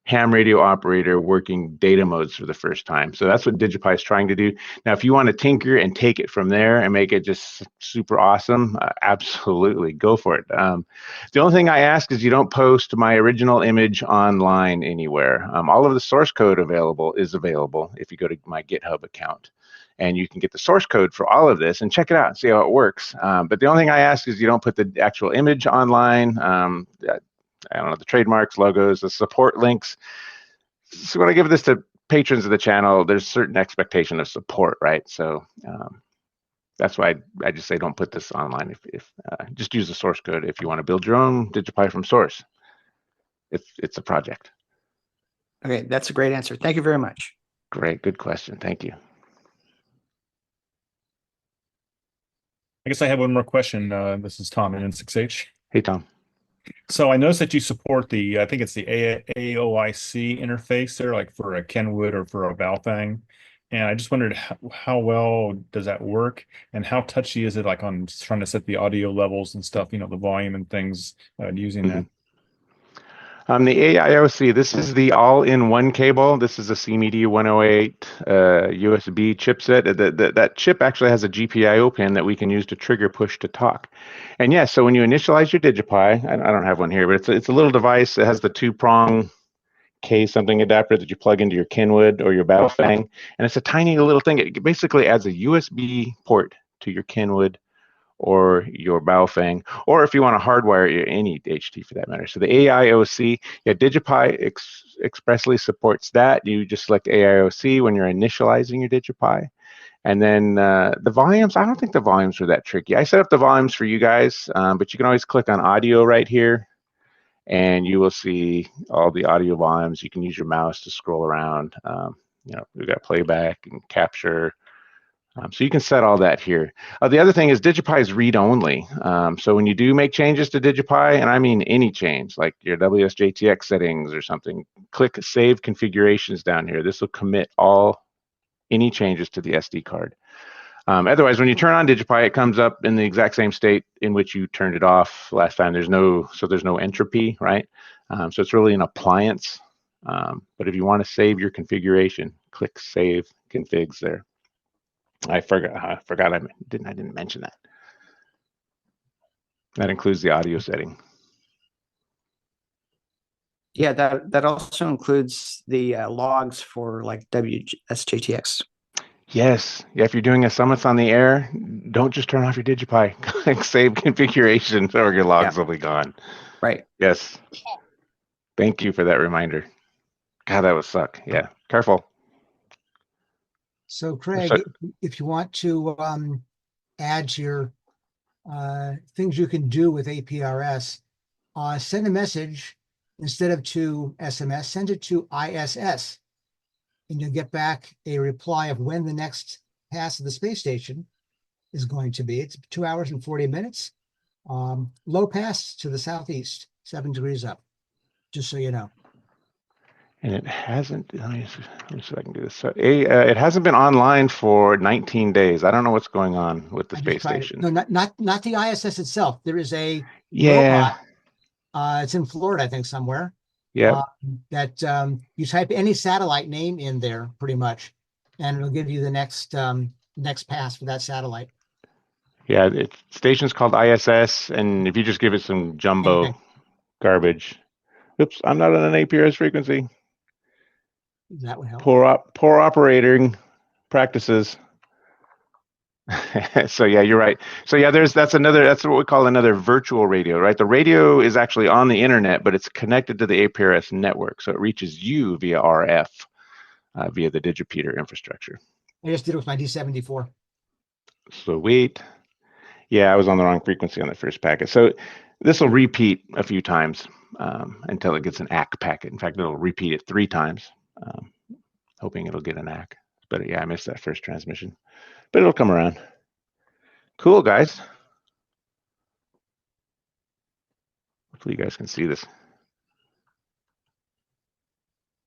ham radio operator working data modes for the first time. So that's what DigiPi is trying to do. Now, if you want to tinker and take it from there and make it just super awesome, absolutely go for it. The only thing I ask is you don't post my original image online anywhere. All of the source code is available if you go to my GitHub account. And you can get the source code for all of this and check it out and see how it works. But the only thing I ask is you don't put the actual image online. I don't know, the trademarks, logos, the support links. So when I give this to patrons of the channel, there's certain expectation of support, right? So that's why I just say don't put this online. If just use the source code if you want to build your own DigiPi from source. It's a project. Okay, that's a great answer. Thank you very much. Great, good question. Thank you. I guess I have one more question. This is Tom at N6H. Hey, Tom. So I noticed that you support the, I think it's the AOIC interface there, like for a Kenwood or for a Baofeng. And I just wondered how well does that work, and how touchy is it, like on trying to set the audio levels and stuff, the volume and things using that? The AIOC, this is the all-in-one cable. This is a CMedia 108 USB chipset. That chip actually has a GPIO pin that we can use to trigger push to talk. And yeah, so when you initialize your DigiPi, I don't have one here, but it's a little device that has the two-prong K something adapter that you plug into your Kenwood or your Baofeng. And it's a tiny little thing. It basically adds a USB port to your Kenwood or your Baofeng, or if you want to hardwire any HT for that matter. So the AIOC, yeah, DigiPi expressly supports that. You just select AIOC when you're initializing your DigiPi. And then the volumes, I don't think the volumes are that tricky. I set up the volumes for you guys, but you can always click on audio right here, and you will see all the audio volumes. You can use your mouse to scroll around. We've got playback and capture. So you can set all that here. The other thing is DigiPi is read-only. So when you do make changes to DigiPi, and I mean any change, like your WSJTX settings or something, click Save Configurations down here. This will commit any changes to the SD card. Otherwise, when you turn on DigiPi, it comes up in the exact same state in which you turned it off last time. There's no entropy, right? So it's really an appliance. But if you want to save your configuration, click Save Configs there. I forgot I didn't mention that. That includes the audio setting. Yeah, that also includes the logs for like WSJTX. Yes. Yeah, if you're doing a summits on the air, don't just turn off your DigiPi. Click Save Configuration or your logs will be gone. Right. Yes. Thank you for that reminder. God, that would suck. Yeah. Careful. So Craig, if you want to add your things you can do with APRS, send a message instead of to SMS, send it to ISS, and you'll get back a reply of when the next pass of the space station is going to be. It's 2 hours and 40 minutes. Low pass to the southeast, 7 degrees up, just so you know. And it hasn't, let me see if I can do this. So, it hasn't been online for 19 days. I don't know what's going on with the space station. No, not the ISS itself. There is a Yeah. robot. It's in Florida, I think, somewhere. Yeah. That you type any satellite name in there, pretty much, and it'll give you the next pass for that satellite. Yeah, station's called ISS, and if you just give it some jumbo garbage. Oops, I'm not on an APRS frequency. That would help. Poor operating practices. So yeah, you're right. So yeah, that's what we call another virtual radio, right? The radio is actually on the internet, but it's connected to the APRS network, so it reaches you via RF, via the Digipeater infrastructure. I just did it with my D74. Sweet. Yeah, I was on the wrong frequency on the first packet. So this will repeat a few times until it gets an ACK packet. In fact, it'll repeat it 3 times, hoping it'll get an ACK. But yeah, I missed that first transmission. But it'll come around. Cool, guys. Hopefully you guys can see this.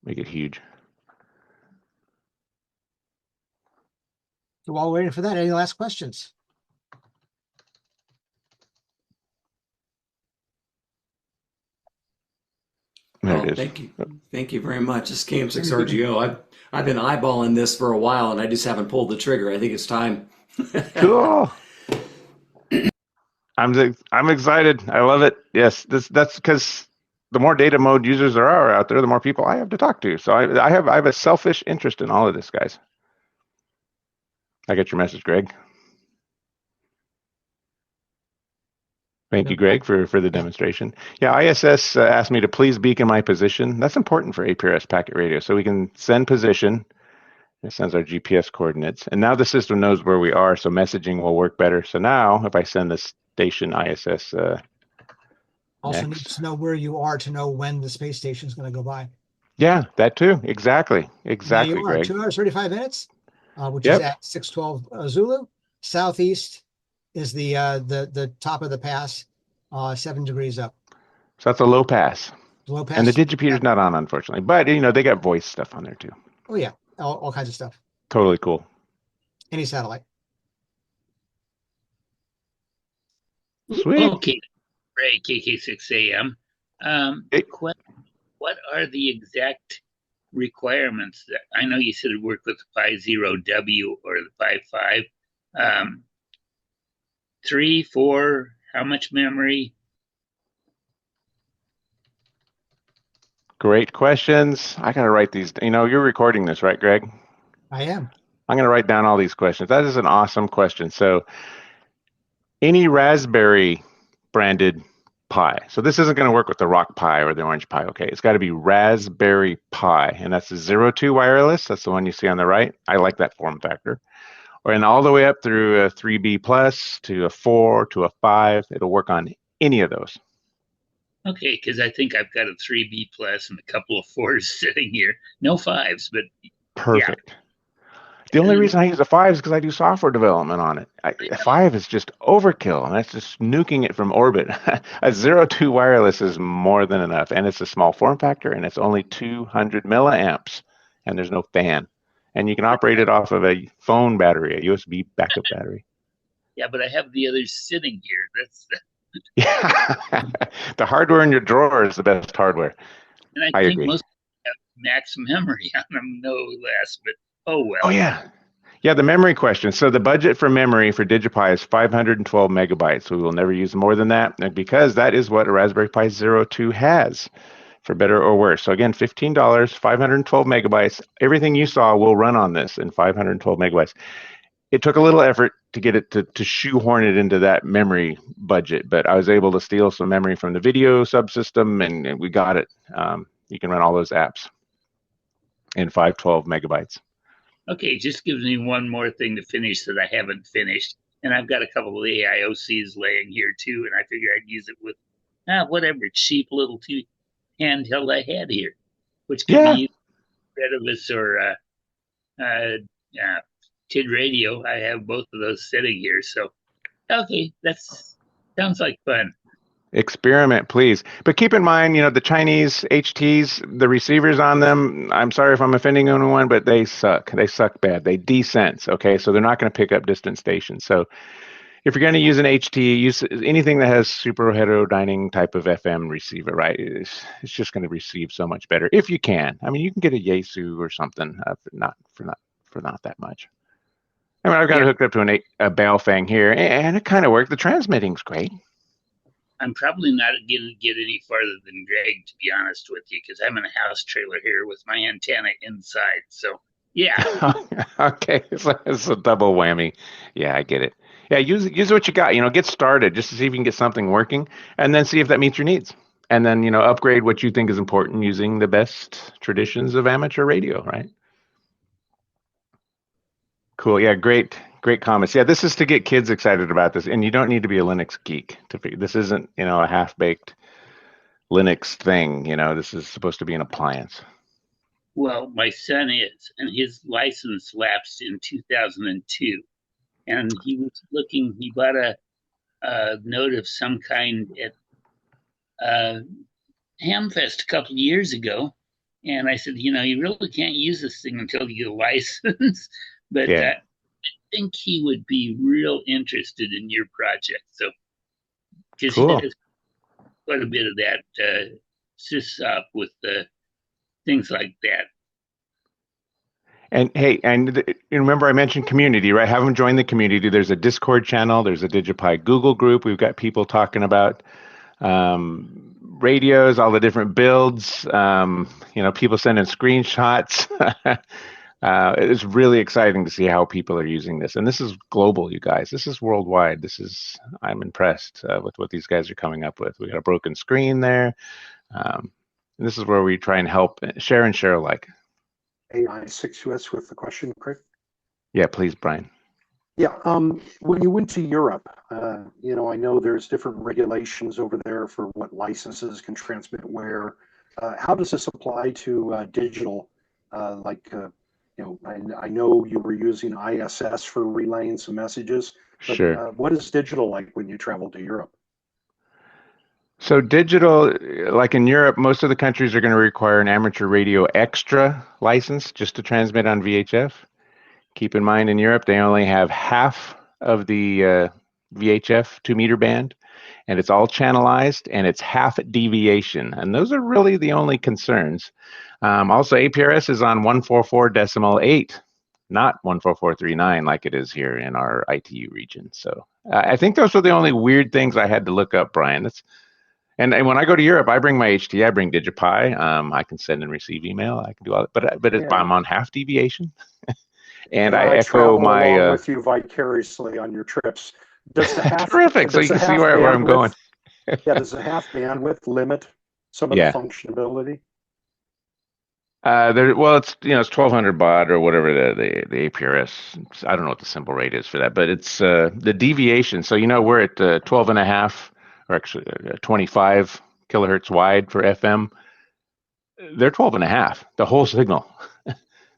Make it huge. So while we're waiting for that, any last questions? There Well, it is. thank you. Thank you very much. This is KM6RGO. I've been eyeballing this for a while and I just haven't pulled the trigger. I think it's time. Cool. I'm excited. I love it. Yes, that's because the more data mode users there are out there, the more people I have to talk to. So I have a selfish interest in all of this, guys. I get your message, Greg. Thank you, Greg, for the demonstration. Yeah, ISS asked me to please beacon my position. That's important for APRS packet radio. So we can send position. It sends our GPS coordinates. And now the system knows where we are, so messaging will work better. So now if I send the station ISS Also next. needs to know where you are to know when the space station is going to go by. Yeah, that too. Exactly. There Exactly, you are, Greg. 2 hours, 35 minutes, which Yep. is at 612 Zulu. Southeast is the top of the pass, 7 degrees up. So that's a low pass. Low pass. And the DigiPi not on, unfortunately. But, they got voice stuff on there too. Oh, yeah. All kinds of stuff. Totally cool. Any satellite. Sweet. Okay, Ray, KK6AM. Hey. What are the exact requirements? I know you said it worked with the Pi 0W or the Pi 5. 3, 4, how much memory? Great questions. I got to write these. You're recording this, right, Greg? I am. I'm going to write down all these questions. That is an awesome question. So any Raspberry branded Pi. So this isn't going to work with the Rock Pi or the Orange Pi. Okay, it's got to be Raspberry Pi, and that's the 02 wireless. That's the one you see on the right. I like that form factor. And all the way up through a 3B plus to a 4 to a 5. It'll work on any of those. Okay, because I think I've got a 3B plus and a couple of 4s sitting here. No 5s, but Perfect. Yeah. The only reason I use a 5 is because I do software development on it. A 5 is just overkill, and that's just nuking it from orbit. A 02 wireless is more than enough, and it's a small form factor, and it's only 200 milliamps, and there's no fan. And you can operate it off of a phone battery, a USB backup battery. Yeah, but I have the others sitting here. That's Yeah. The hardware in your drawer is the best hardware. and I think agree. most have max memory on them, no less. But oh well. Oh, yeah. Yeah, the memory question. So the budget for memory for DigiPi is 512 megabytes. We will never use more than that because that is what a Raspberry Pi 02 has, for better or worse. So again, $15, 512 megabytes. Everything you saw will run on this in 512 megabytes. It took a little effort to get it to shoehorn it into that memory budget, but I was able to steal some memory from the video subsystem, and we got it. You can run all those apps in 512 megabytes. Okay, just gives me one more thing to finish that I haven't finished. And I've got a couple of AIOCs laying here too, and I figure I'd use it with whatever cheap little handheld I had here, which could be used Redivus or TID radio. I have both of those sitting here. So, okay, sounds like fun. Experiment, please. But keep in mind, the Chinese HTs, the receivers on them, I'm sorry if I'm offending anyone, but they suck. They suck bad. They desense, okay? So they're not going to pick up distant stations. So if you're going to use an HT, use anything that has super heterodyning type of FM receiver, right? It's just going to receive so much better if you can. I mean, you can get a Yaesu or something for not that much. I mean, I've got it hooked up to a Baofeng here, and it kind of worked. The transmitting's great. I'm probably not going to get any farther than Greg, to be honest with you, because I'm in a house trailer here with my antenna inside. So, yeah. Okay, it's a double whammy. Yeah, I get it. Yeah, use what you got. Get started just to see if you can get something working, and then see if that meets your needs. And then, upgrade what you think is important using the best traditions of amateur radio, right? Cool. Yeah, great comments. Yeah, this is to get kids excited about this, and you don't need to be a Linux geek to figure. This isn't, a half-baked Linux thing. This is supposed to be an appliance. Well, my son is, and his license lapsed in 2002, and he was looking. He bought a note of some kind at Hamfest a couple of years ago, and I said, you really can't use this thing until you get a license. But I think he would be real interested in your project. So, because he does quite a bit of that sysop with the things like that. And hey, you remember I mentioned community, right? Have them join the community. There's a Discord channel. There's a DigiPi Google group. We've got people talking about radios, all the different builds. People sending screenshots. It's really exciting to see how people are using this. And this is global, you guys. This is worldwide. I'm impressed with what these guys are coming up with. We got a broken screen there. And this is where we try and help share alike. AI6US with the question, Craig. Yeah, please, Brian. Yeah, when you went to Europe, I know there's different regulations over there for what licenses can transmit where. How does this apply to digital? I know you were using ISS for relaying some messages, but Sure. what is digital like when you travel to Europe? So digital, like in Europe, most of the countries are going to require an amateur radio extra license just to transmit on VHF. Keep in mind, in Europe, they only have half of the VHF 2-meter band, and it's all channelized, and it's half deviation. And those are really the only concerns. Also, APRS is on 144.8, not 14439 like it is here in our ITU region. So I think those are the only weird things I had to look up, Brian. And when I go to Europe, I bring my HT, I bring DigiPi. I can send and receive email. I can do all that, but I'm on half deviation. And I echo my along with you vicariously on your trips. Does the half terrific? So you can see where I'm going. Does the half bandwidth limit some of the functionality? It's 1200 baud or whatever the APRS. I don't know what the simple rate is for that, but it's the deviation. So we're at 12 and a half, or actually 25 kilohertz wide for FM. They're 12 and a half, the whole signal.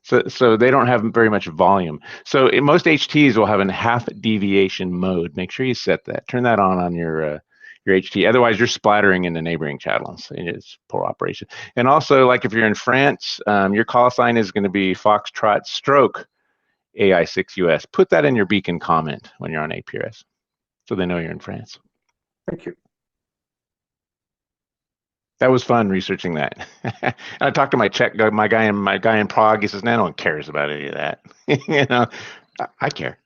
So they don't have very much volume. So most HTs will have a half deviation mode. Make sure you set that. Turn that on your HT. Otherwise, you're splattering into neighboring channels. It's poor operation. And also, like if you're in France, your call sign is going to be Foxtrot stroke AI6US. Put that in your beacon comment when you're on APRS, so they know you're in France. Thank you. That was fun researching that. I talked to my guy in Prague. He says, "No one cares about any of that." I care.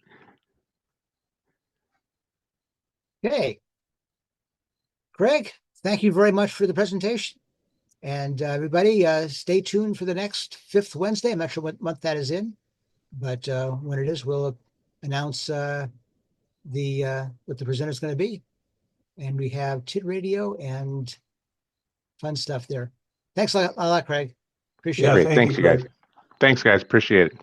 Okay. Craig, thank you very much for the presentation. And everybody, stay tuned for the next 5th Wednesday. I'm not sure what month that is in, but when it is, we'll announce what the presenter is going to be. And we have TID Radio and fun stuff there. Thanks a lot, Craig. Appreciate it. Great. Thanks, you guys. Thanks, guys. Appreciate it.